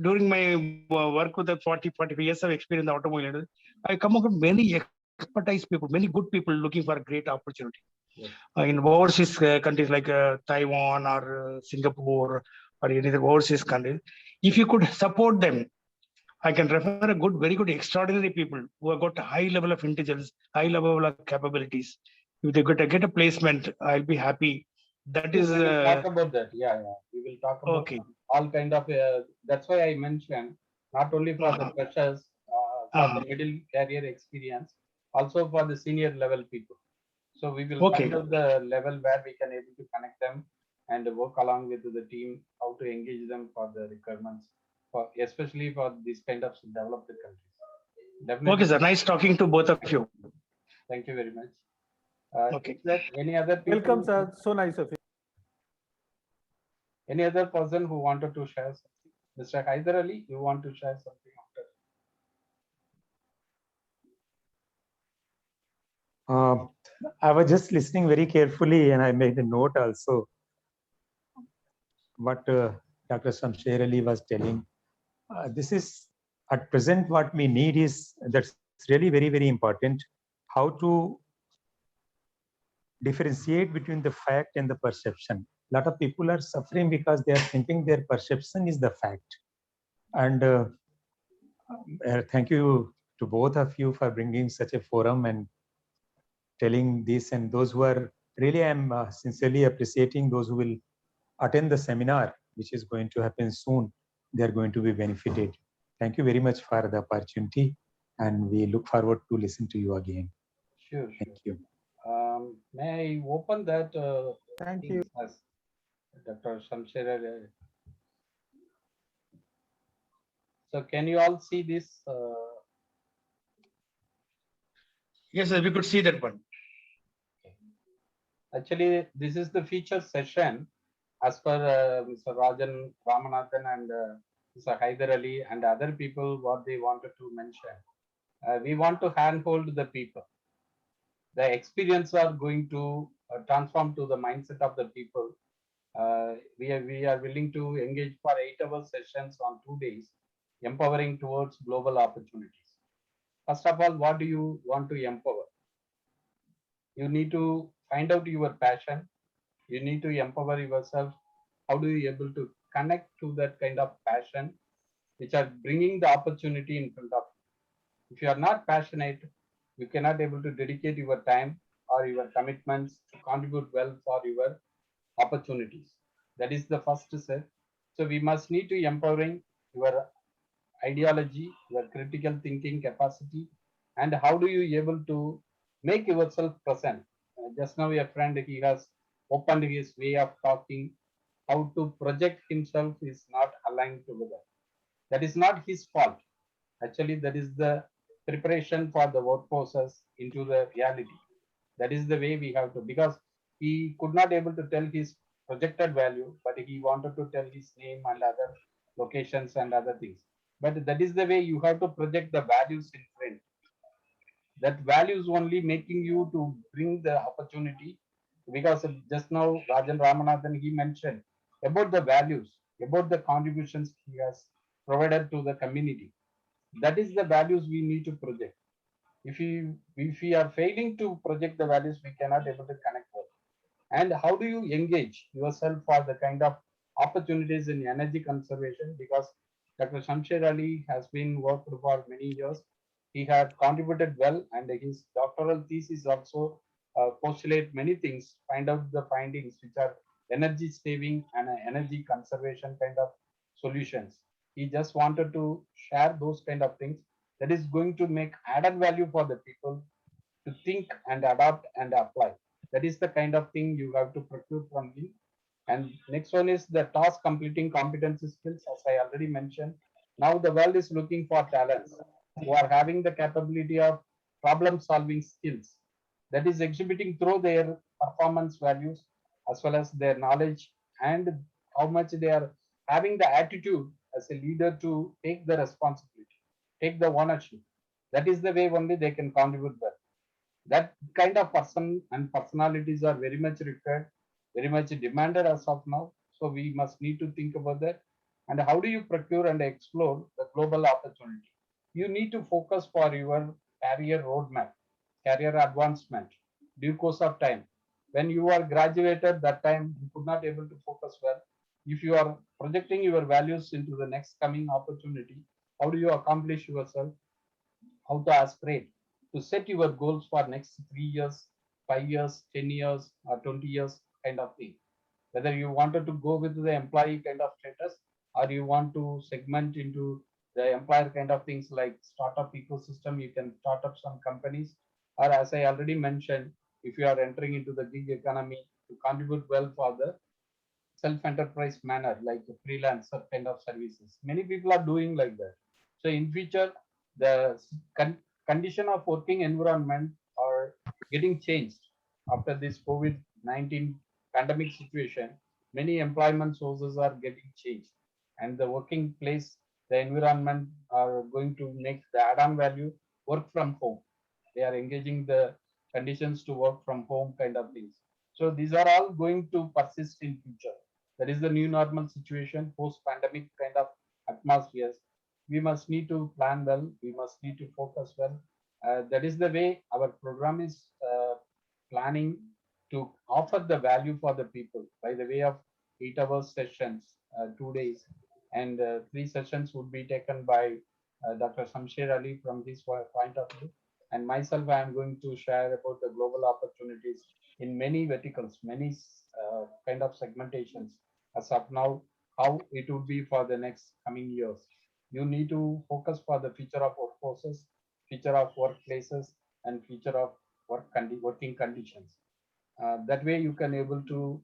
[SPEAKER 4] during my work with the 45 years of experience in the automobile industry, I come across many expertise people, many good people looking for a great opportunity.
[SPEAKER 1] Yes.
[SPEAKER 4] In overseas countries like Taiwan or Singapore or any other overseas countries, if you could support them, I can refer a good, very good, extraordinary people who have got a high level of intelligence, high level of capabilities. If they could get a placement, I'll be happy. That is
[SPEAKER 1] We will talk about that. Yeah. We will talk about
[SPEAKER 4] okay.
[SPEAKER 1] all kind of. That's why I mentioned not only for the freshers, for the middle career experience, also for the senior level people. So we will
[SPEAKER 4] Okay.
[SPEAKER 1] find out the level where we can able to connect them and work along with the team, how to engage them for the requirements, for especially for this kind of developed countries. Definitely.
[SPEAKER 4] Okay, sir. Nice talking to both of you.
[SPEAKER 1] Thank you very much.
[SPEAKER 4] Okay.
[SPEAKER 1] Is there any other people?
[SPEAKER 2] Welcome, sir. So nice of you.
[SPEAKER 1] Any other person who wanted to share something? Mr. Haider Ali, you want to share something after?
[SPEAKER 5] I was just listening very carefully and I made a note also what Dr. Shamsher Ali was telling. This is at present what we need is that's really very, very important. How to differentiate between the fact and the perception. A lot of people are suffering because they are thinking their perception is the fact. And thank you to both of you for bringing such a forum and telling this, and those who are really, I'm sincerely appreciating those who will attend the seminar, which is going to happen soon. They're going to be benefited. Thank you very much for the opportunity, and we look forward to listen to you again.
[SPEAKER 1] Sure.
[SPEAKER 5] Thank you.
[SPEAKER 1] May I open that?
[SPEAKER 2] Thank you.
[SPEAKER 1] As Dr. Shamsher Ali. So can you all see this?
[SPEAKER 4] Yes, sir. We could see that one.
[SPEAKER 1] Actually, this is the feature session as per Mr. Rajan Ramanathan and Mr. Haider Ali and other people, what they wanted to mention. We want to handhold the people. The experience are going to transform to the mindset of the people. We are willing to engage for 8-hour sessions on 2 days, empowering towards global opportunities. First of all, what do you want to empower? You need to find out your passion. You need to empower yourself. How do you able to connect to that kind of passion, which are bringing the opportunity in front of you? If you are not passionate, you cannot able to dedicate your time or your commitments to contribute well for your opportunities. That is the first step. So we must need to empowering your ideology, your critical thinking capacity, and how do you able to make yourself present. Just now, a friend, he has opened his way of talking. How to project himself is not aligned together. That is not his fault. Actually, that is the preparation for the workforces into the reality. That is the way we have to, because he could not able to tell his projected value, but he wanted to tell his name and other locations and other things. But that is the way you have to project the values in print. That values only making you to bring the opportunity, because just now Rajan Ramanathan, he mentioned about the values, about the contributions he has provided to the community. That is the values we need to project. If we are failing to project the values, we cannot able to connect well. And how do you engage yourself for the kind of opportunities in energy conservation? Because Dr. Shamsher Ali has been worked for many years. He had contributed well, and his doctoral thesis also postulate many things, find out the findings which are energy saving and energy conservation kind of solutions. He just wanted to share those kind of things that is going to make added value for the people to think and adopt and apply. That is the kind of thing you have to procure from him. And next one is the task completing competency skills, as I already mentioned. Now the world is looking for talents. who are having the capability of problem solving skills, that is exhibiting through their performance values as well as their knowledge, and how much they are having the attitude as a leader to take the responsibility, take the ownership. That is the way only they can contribute well. That kind of person and personalities are very much required, very much demanded as of now. So we must need to think about that. And how do you procure and explore the global opportunity? You need to focus for your career roadmap, career advancement, due course of time. When you are graduated, that time you could not able to focus well. If you are projecting your values into the next coming opportunity, how do you accomplish yourself? How to aspirate to set your goals for next 3 years, 5 years, 10 years, or 20 years kind of thing. Whether you wanted to go with the employee kind of status, or you want to segment into the employer kind of things like startup ecosystem, you can start up some companies. Or as I already mentioned, if you are entering into the gig economy to contribute well for the self-enterprise manner, like a freelancer kind of services. Many people are doing like that. So in future, the condition of working environment are getting changed after this COVID-19 pandemic situation. Many employment sources are getting changed, and the working place, the environment are going to make the add-on value work from home. They are engaging the conditions to work from home kind of things. So these are all going to persist in future. That is the new normal situation, post-pandemic kind of atmospheres. We must need to plan well. We must need to focus well. That is the way our program is planning to offer the value for the people by the way of 8 hour sessions, 2 days, and 3 sessions would be taken by Dr. Shamsher Ali from his point of view. And myself, I am going to share about the global opportunities in many verticals, many kind of segmentations as of now, how it would be for the next coming years. You need to focus for the future of workforces, future of workplaces, and future of working conditions. That way you can able to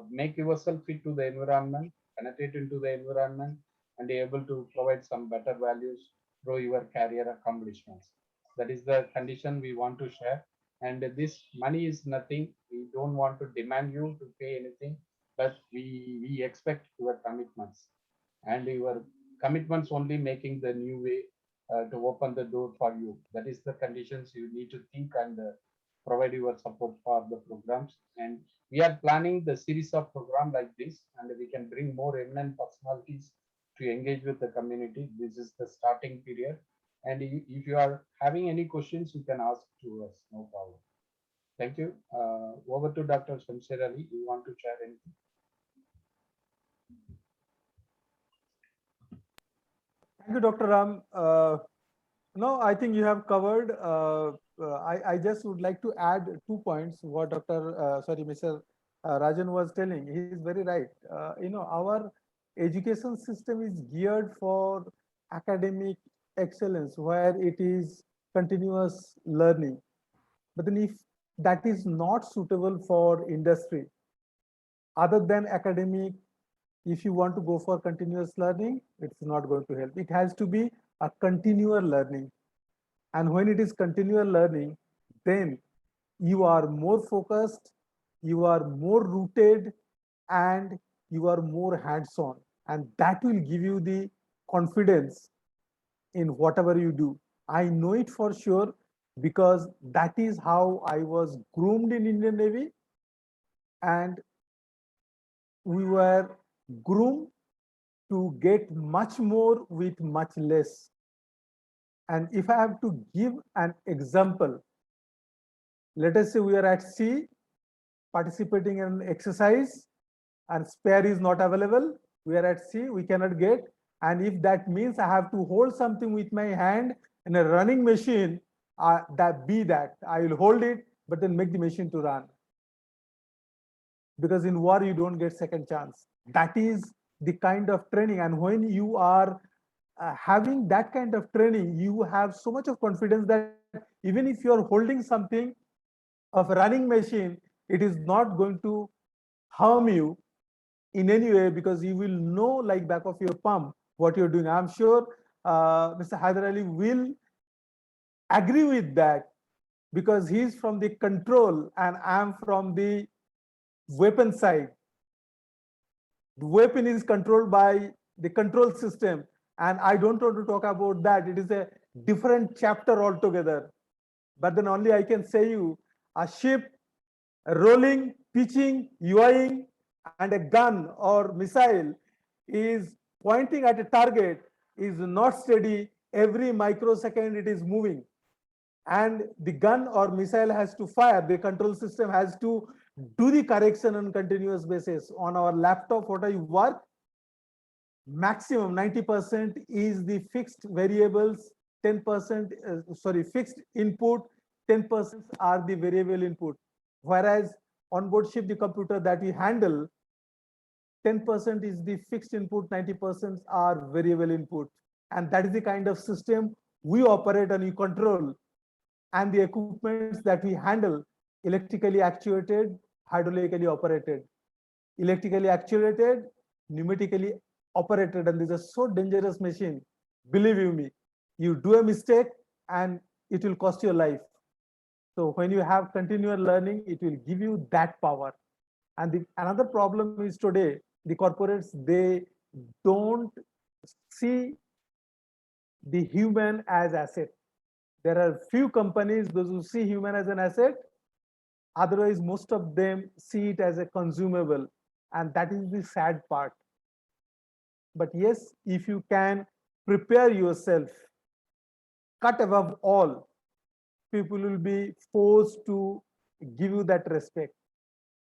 [SPEAKER 1] make yourself fit to the environment, penetrate into the environment, and be able to provide some better values through your career accomplishments. That is the condition we want to share. And this money is nothing. We don't want to demand you to pay anything, but we expect your commitments, and your commitments only making the new way to open the door for you. That is the conditions you need to think and provide your support for the programs. And we are planning the series of program like this, and we can bring more eminent personalities to engage with the community. This is the starting period. And if you are having any questions, you can ask to us, no problem. Thank you. Over to Dr. Shamsher Ali. You want to share anything?
[SPEAKER 2] Thank you, Dr. Ram. No, I think you have covered. I just would like to add 2 points. What Mr. Rajan was telling. He is very right. Our education system is geared for academic excellence, where it is continuous learning. But then if that is not suitable for industry, other than academic, if you want to go for continuous learning, it's not going to help. It has to be a continual learning. And when it is continual learning, then you are more focused, you are more rooted, and you are more hands-on. And that will give you the confidence in whatever you do. I know it for sure, because that is how I was groomed in Indian Navy, and we were groomed to get much more with much less. And if I have to give an example, let us say we are at sea participating in an exercise and spare is not available. We are at sea, we cannot get. And if that means I have to hold something with my hand in a running machine, I will hold it, but then make the machine to run. Because in war, you don't get second chance. That is the kind of training. And when you are having that kind of training, you have so much of confidence that even if you are holding something of a running machine, it is not going to harm you in any way, because you will know like back of your palm what you're doing. I'm sure Mr. Haider Ali will agree with that because he's from the control and I'm from the weapon side. The weapon is controlled by the control system, and I don't want to talk about that. It is a different chapter altogether. But then only I can say you a ship rolling, pitching, UIing, and a gun or missile is pointing at a target is not steady. Every microsecond it is moving. And the gun or missile has to fire. The control system has to do the correction on continuous basis. On our laptop, what I work, maximum 90% is the fixed variables, 10%, fixed input, 10% are the variable input. Whereas on board ship, the computer that we handle, 10% is the fixed input, 90% are variable input. And that is the kind of system we operate and we control. And the equipments that we handle, electrically actuated, hydraulically operated. Electrically actuated, pneumatically operated, and these are so dangerous machine. Believe you me, you do a mistake and it will cost your life. So when you have continual learning, it will give you that power. And another problem is today, the corporates, they don't see the human as asset. There are few companies, those who see human as an asset. Otherwise, most of them see it as a consumable. And that is the sad part. But yes, if you can prepare yourself, cut above all, people will be forced to give you that respect.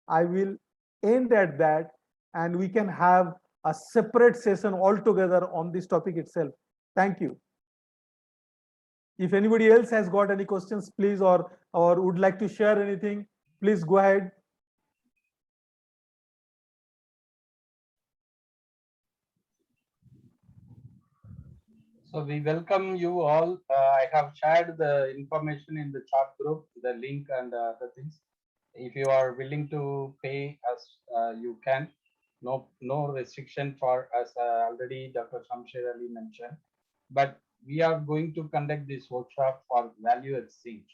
[SPEAKER 2] I will end at that, and we can have a separate session altogether on this topic itself. Thank you. If anybody else has got any questions, please, or would like to share anything, please go ahead.
[SPEAKER 1] So we welcome you all. I have shared the information in the chat group, the link and other things. If you are willing to pay us, you can. No restriction for us. Already Dr. Shamsher Ali mentioned. But we are going to conduct this workshop for value exchange.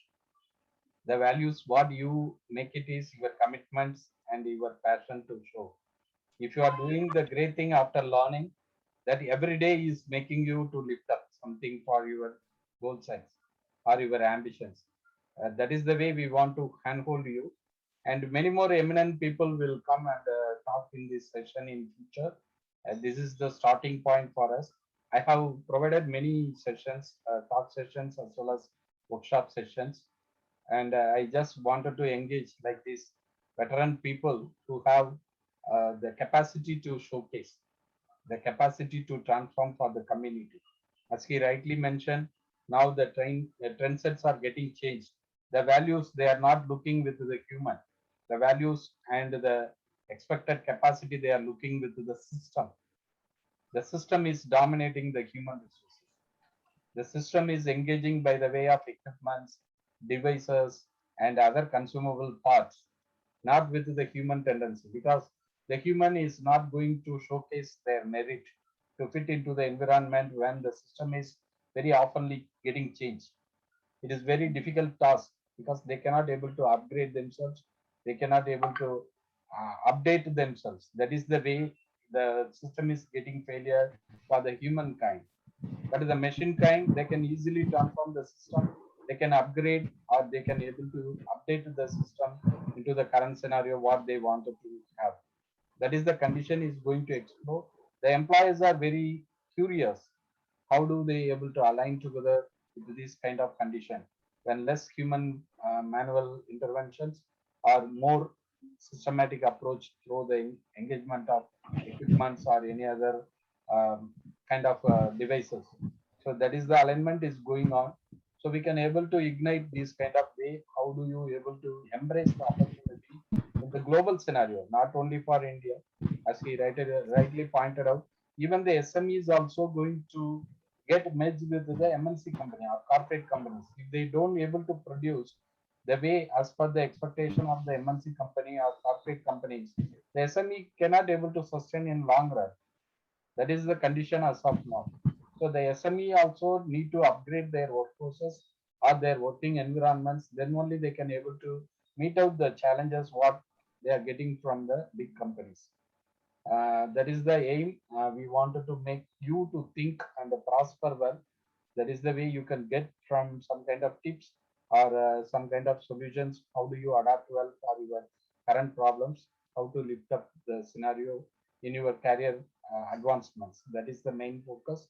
[SPEAKER 1] The values, what you make it is your commitments and your passion to show. If you are doing the great thing after learning, that every day is making you to lift up something for your goal sets or your ambitions. That is the way we want to handhold you. And many more eminent people will come and talk in this session in future. This is the starting point for us. I have provided many sessions, talk sessions as well as workshop sessions. And I just wanted to engage like these veteran people who have the capacity to showcase, the capacity to transform for the community. As he rightly mentioned, now the trend sets are getting changed. The values, they are not looking with the human. The values and the expected capacity, they are looking with the system. The system is dominating the human resources. The system is engaging by the way of equipments, devices, and other consumable parts, not with the human tendency, because the human is not going to showcase their merit to fit into the environment when the system is very oftenly getting changed. It is very difficult task because they cannot able to upgrade themselves. They cannot able to update themselves. That is the way the system is getting failure for the humankind. But the machine kind, they can easily transform the system. They can upgrade or they can able to update the system into the current scenario what they wanted to have. That is the condition is going to explore. The employees are very curious. How do they able to align together with this kind of condition when less human manual interventions or more systematic approach through the engagement of equipments or any other kind of devices. So that is the alignment is going on. So we can able to ignite this kind of way. How do you able to embrace the opportunity in the global scenario, not only for India, as he rightly pointed out, even the SME is also going to get merged with the MNC company or corporate companies. If they don't able to produce the way as per the expectation of the MNC company or corporate companies, the SME cannot able to sustain in long run. That is the condition as of now. So the SME also need to upgrade their workforces or their working environments, then only they can able to meet out the challenges what they are getting from the big companies. That is the aim. We wanted to make you to think and prosper well. That is the way you can get from some kind of tips or some kind of solutions. How do you adapt well for your current problems? How to lift up the scenario in your career advancements. That is the main focus.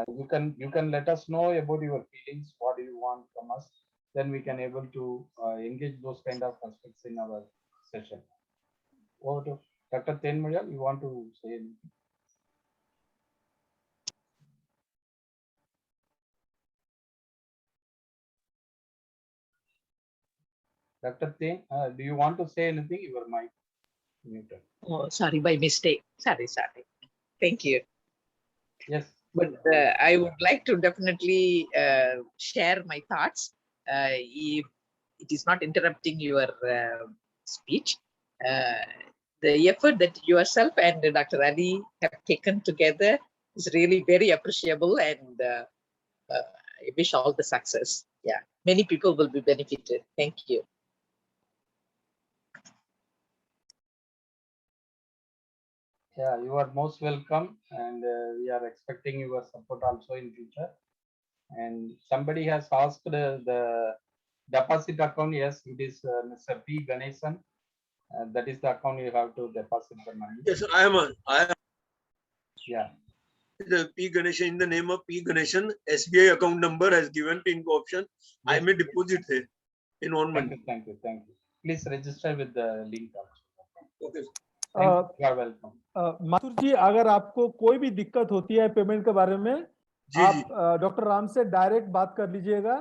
[SPEAKER 1] You can let us know about your feelings. What do you want from us? Then we can able to engage those kind of aspects in our session. Over to Dr. Tenmuyal, you want to say anything? Dr. Ten, do you want to say anything? Your mic muted.
[SPEAKER 6] Oh, sorry, by mistake. Sorry. Thank you.
[SPEAKER 1] Yes.
[SPEAKER 6] But I would like to definitely share my thoughts. If it is not interrupting your speech, the effort that yourself and Dr. Ali have taken together is really very appreciable, and I wish all the success. Yeah, many people will be benefited. Thank you.
[SPEAKER 1] Yeah, you are most welcome, and we are expecting your support also in future. And somebody has asked the deposit account. Yes, it is Mr. P. Ganesan. That is the account you have to deposit the money.
[SPEAKER 7] Yes, I am.
[SPEAKER 1] Yeah.
[SPEAKER 7] The P Ganeshan, in the name of P Ganeshan, SBI account number has given PIN option. I
[SPEAKER 1] Yes.
[SPEAKER 7] may deposit there in one month.
[SPEAKER 1] Thank you. Please register with the link also.
[SPEAKER 7] Okay.
[SPEAKER 1] Thank you. You are welcome.
[SPEAKER 2] Mathur ji, अगर आपको कोई भी दिक्कत होती है payment के बारे में,
[SPEAKER 7] जी,
[SPEAKER 2] आप डॉक्टर राम से डायरेक्ट बात कर लीजिएगा,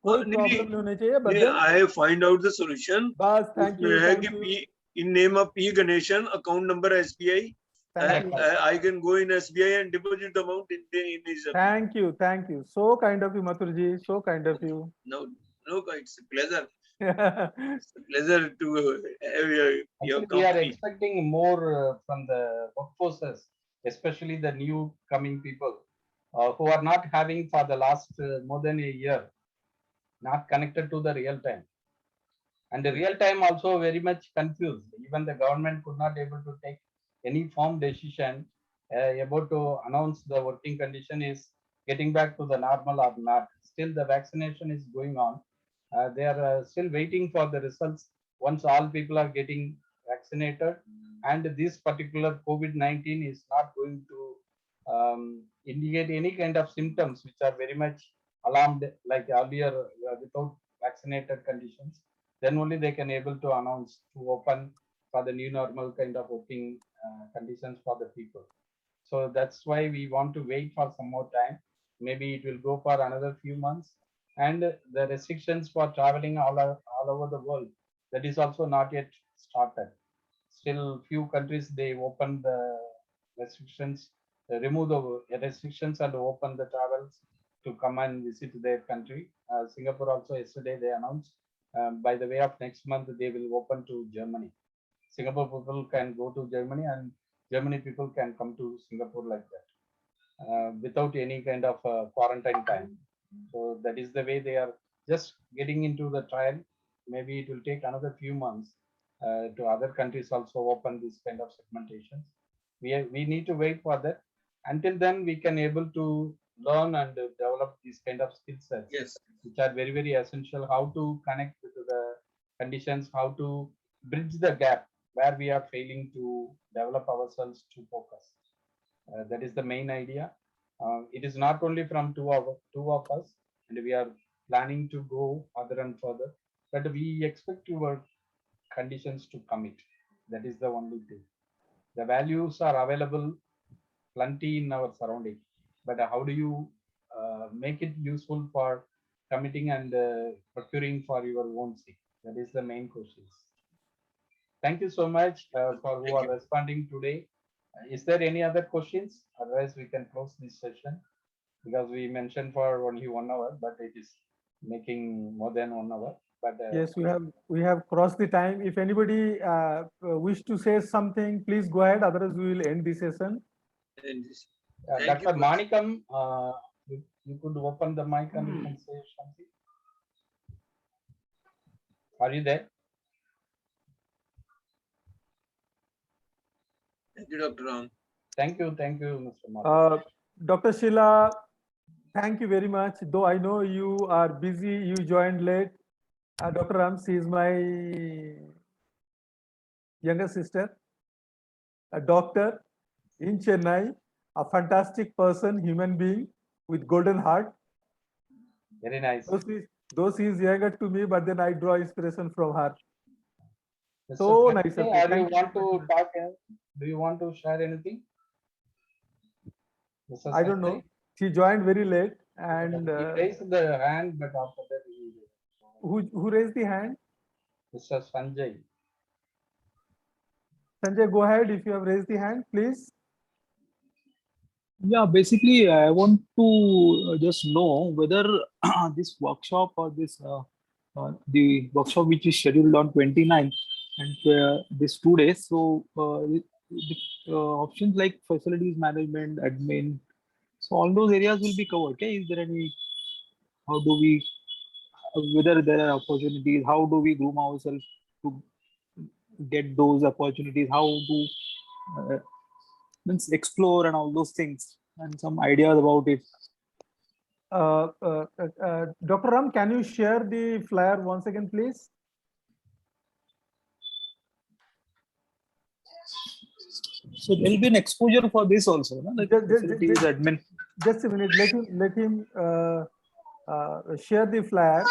[SPEAKER 2] कोई
[SPEAKER 7] नहीं,
[SPEAKER 2] प्रॉब्लम नहीं होनी चाहिए.
[SPEAKER 7] नहीं, I find out the solution.
[SPEAKER 2] बस थैंक यू.
[SPEAKER 7] है कि P in name of P Ganeshan, account number SBI. I can go in SBI and deposit the amount in his.
[SPEAKER 2] Thank you. So kind of you, Mathur ji. So kind of you.
[SPEAKER 7] No, it's a pleasure. It's a pleasure to have your company.
[SPEAKER 1] We are expecting more from the workforces, especially the new coming people who are not having for the last more than a year, not connected to the real time. And the real time also very much confused. Even the government could not able to take any firm decision about to announce the working condition is getting back to the normal or not. Still the vaccination is going on. They are still waiting for the results once all people are getting vaccinated, and this particular COVID-19 is not going to indicate any kind of symptoms which are very much alarmed like earlier without vaccinated conditions. Then only they can able to announce to open for the new normal kind of working conditions for the people. So that's why we want to wait for some more time. Maybe it will go for another few months. And the restrictions for traveling all over the world, that is also not yet started. Still few countries, they open the restrictions, remove the restrictions and open the travels to come and visit their country. Singapore also yesterday they announced by the way of next month they will open to Germany. Singapore people can go to Germany and Germany people can come to Singapore like that without any kind of quarantine time. So that is the way they are just getting into the trial. Maybe it will take another few months to other countries also open this kind of segmentation. We need to wait for that. Until then, we can able to learn and develop these kind of skill sets,
[SPEAKER 7] yes,
[SPEAKER 1] which are very, very essential. How to connect with the conditions, how to bridge the gap where we are failing to develop ourselves to focus. That is the main idea. It is not only from two of us, and we are planning to go further and further, but we expect your conditions to commit. That is the only thing. The values are available plenty in our surrounding, but how do you make it useful for committing and procuring for your own sake? That is the main question. Thank you so much for who are responding today. Is there any other questions? Otherwise, we can close this session because we mentioned for only 1 hour, but it is making more than 1 hour. But
[SPEAKER 2] yes, we have crossed the time. If anybody wish to say something, please go ahead. Otherwise, we will end the session.
[SPEAKER 1] Dr. Manikam, you could open the mic and you can say something. Are you there?
[SPEAKER 7] Thank you, Dr. Ram.
[SPEAKER 1] Thank you, Mr. Martin.
[SPEAKER 2] Dr. Sheila, thank you very much. Though I know you are busy, you joined late. Dr. Ram, she is my younger sister, a doctor in Chennai, a fantastic person, human being with golden heart.
[SPEAKER 1] Very nice.
[SPEAKER 2] Though she is younger to me, but then I draw inspiration from her.
[SPEAKER 1] Mr.
[SPEAKER 2] So
[SPEAKER 1] Sanjay,
[SPEAKER 2] nice of you.
[SPEAKER 1] Are you
[SPEAKER 2] Thank you
[SPEAKER 1] want
[SPEAKER 2] very
[SPEAKER 1] to
[SPEAKER 2] much.
[SPEAKER 1] talk? Do you want to share anything? Mr.
[SPEAKER 2] I don't
[SPEAKER 1] Sanjay?
[SPEAKER 2] know. She joined very late, and
[SPEAKER 1] He raised the hand, but after that he.
[SPEAKER 2] who raised the hand?
[SPEAKER 1] Mr. Sanjay.
[SPEAKER 2] Sanjay, go ahead if you have raised the hand, please.
[SPEAKER 8] Yeah, basically, I want to just know whether this workshop or the workshop which is scheduled on 29th and this 2 days. So the options like facilities management, admin, so all those areas will be covered. Okay, is there any? How do we? Whether there are opportunities? How do we groom ourselves to get those opportunities? How do means explore and all those things and some ideas about it.
[SPEAKER 2] Dr. Ram, can you share the flyer once again, please?
[SPEAKER 8] So there will be an exposure for this also, no? Like facilities, admin.
[SPEAKER 2] Just a minute. Let him share the flyer.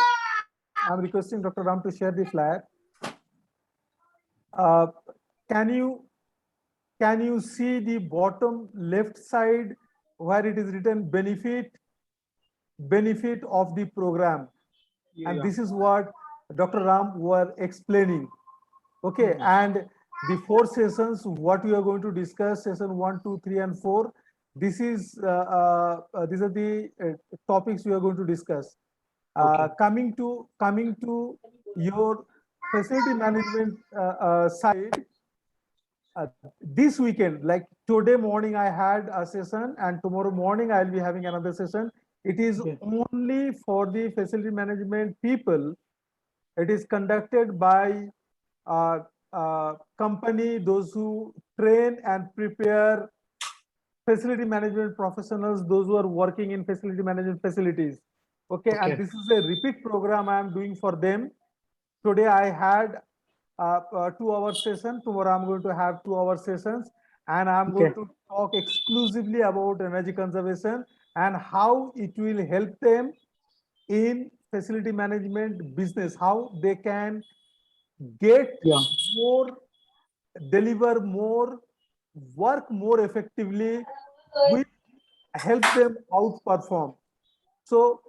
[SPEAKER 2] I'm requesting Dr. Ram to share the flyer. Can you see the bottom left side where it is written benefit of the program?
[SPEAKER 8] Yeah,
[SPEAKER 2] and
[SPEAKER 8] yeah.
[SPEAKER 2] this is what Dr. Ram were explaining. Okay, and the 4 sessions, what we are going to discuss, session 1, 2, 3, and 4. This is these are the topics we are going to discuss. Coming to your facility management side. This weekend, like today morning, I had a session, and tomorrow morning I'll be having another session. It is only for the facility management people. It is conducted by company, those who train and prepare facility management professionals, those who are working in facility management facilities. Okay, and this is a repeat program I am doing for them. Today I had a 2-hour session. Tomorrow I'm going to have 2-hour sessions, and I'm going to talk exclusively about energy conservation and how it will help them in facility management business, how they can get more, deliver more, work more effectively, will help them outperform. So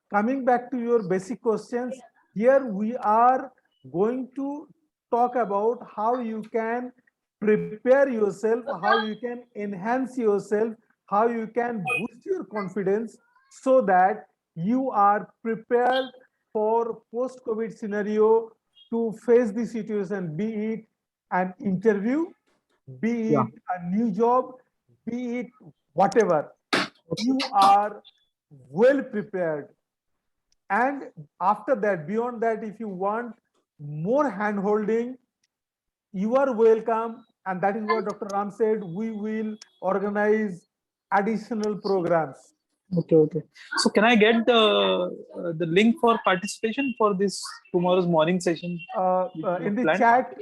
[SPEAKER 2] coming back to your basic questions, here we are going to talk about how you can prepare yourself, how you can enhance yourself, how you can boost your confidence so that you are prepared for post-COVID scenario to face the situation, be it an interview, be it a new job, be it whatever. You are well prepared. And after that, beyond that, if you want more hand holding, you are welcome. And that is what Dr. Ram said, we will organize additional programs.
[SPEAKER 8] Okay. So can I get the link for participation for this tomorrow's morning session?
[SPEAKER 2] In the chat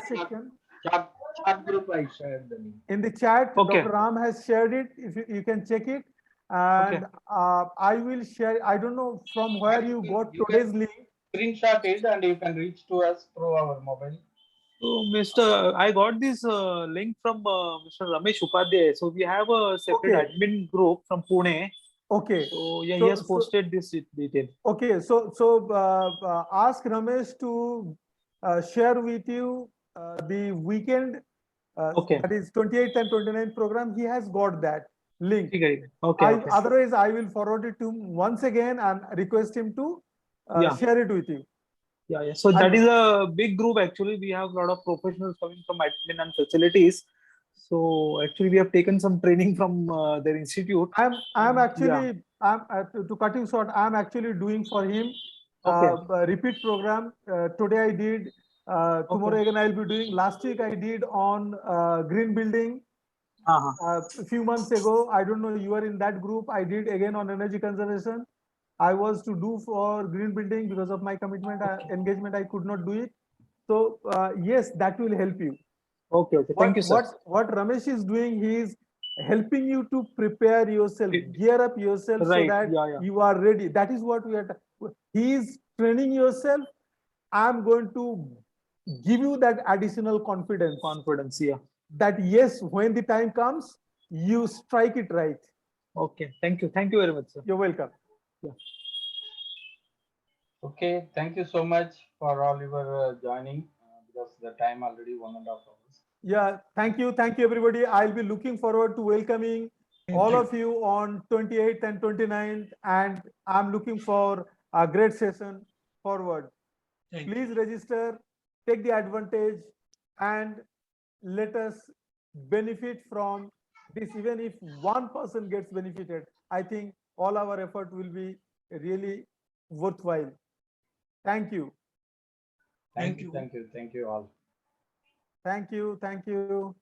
[SPEAKER 2] section.
[SPEAKER 1] Chat group I shared the link.
[SPEAKER 2] In the chat, Dr. Ram has shared it. If you can check it. And I will share. I don't know from where you got today's link.
[SPEAKER 1] Screenshot it and you can reach to us through our mobile.
[SPEAKER 8] So, I got this link from Mr. Ramesh Upadhyay. So we have a separate admin group from Pune.
[SPEAKER 2] Okay.
[SPEAKER 8] So yeah, he has posted this detail.
[SPEAKER 2] Okay. So ask Ramesh to share with you the weekend. That is 28th and 29th program. He has got that link.
[SPEAKER 8] Okay.
[SPEAKER 2] Otherwise, I will forward it to him once again and request him to share it with you.
[SPEAKER 8] Yeah. So that is a big group. Actually, we have a lot of professionals coming from admin and facilities. So actually, we have taken some training from their institute.
[SPEAKER 2] I'm actually, to cut you short, I'm actually doing for him repeat program. Today I did. Tomorrow again I'll be doing. Last week I did on green building. A few months ago, I don't know, you are in that group. I did again on energy conservation. I was to do for green building because of my commitment, engagement. I could not do it. So yes, that will help you.
[SPEAKER 8] Okay. Thank you, sir.
[SPEAKER 2] What Ramesh is doing, he is helping you to prepare yourself, gear up yourself so
[SPEAKER 8] Right,
[SPEAKER 2] that
[SPEAKER 8] yeah.
[SPEAKER 2] you are ready. That is what we are. He is training yourself. I'm going to give you that additional confidence.
[SPEAKER 8] Confidence, yeah.
[SPEAKER 2] That yes, when the time comes, you strike it right.
[SPEAKER 8] Okay. Thank you. Thank you very much, sir.
[SPEAKER 2] You're welcome.
[SPEAKER 1] Okay, thank you so much for all your joining because the time already 1.5 hours.
[SPEAKER 2] Yeah, thank you everybody. I'll be looking forward to welcoming all of you on 28th and 29th, and I'm looking for a great session forward. Please register, take the advantage, and let us benefit from this. Even if one person gets benefited, I think all our effort will be really worthwhile. Thank you.
[SPEAKER 1] Thank you all.
[SPEAKER 2] Thank you.
[SPEAKER 8] Thank you.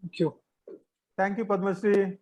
[SPEAKER 2] Thank you, Padma Shri.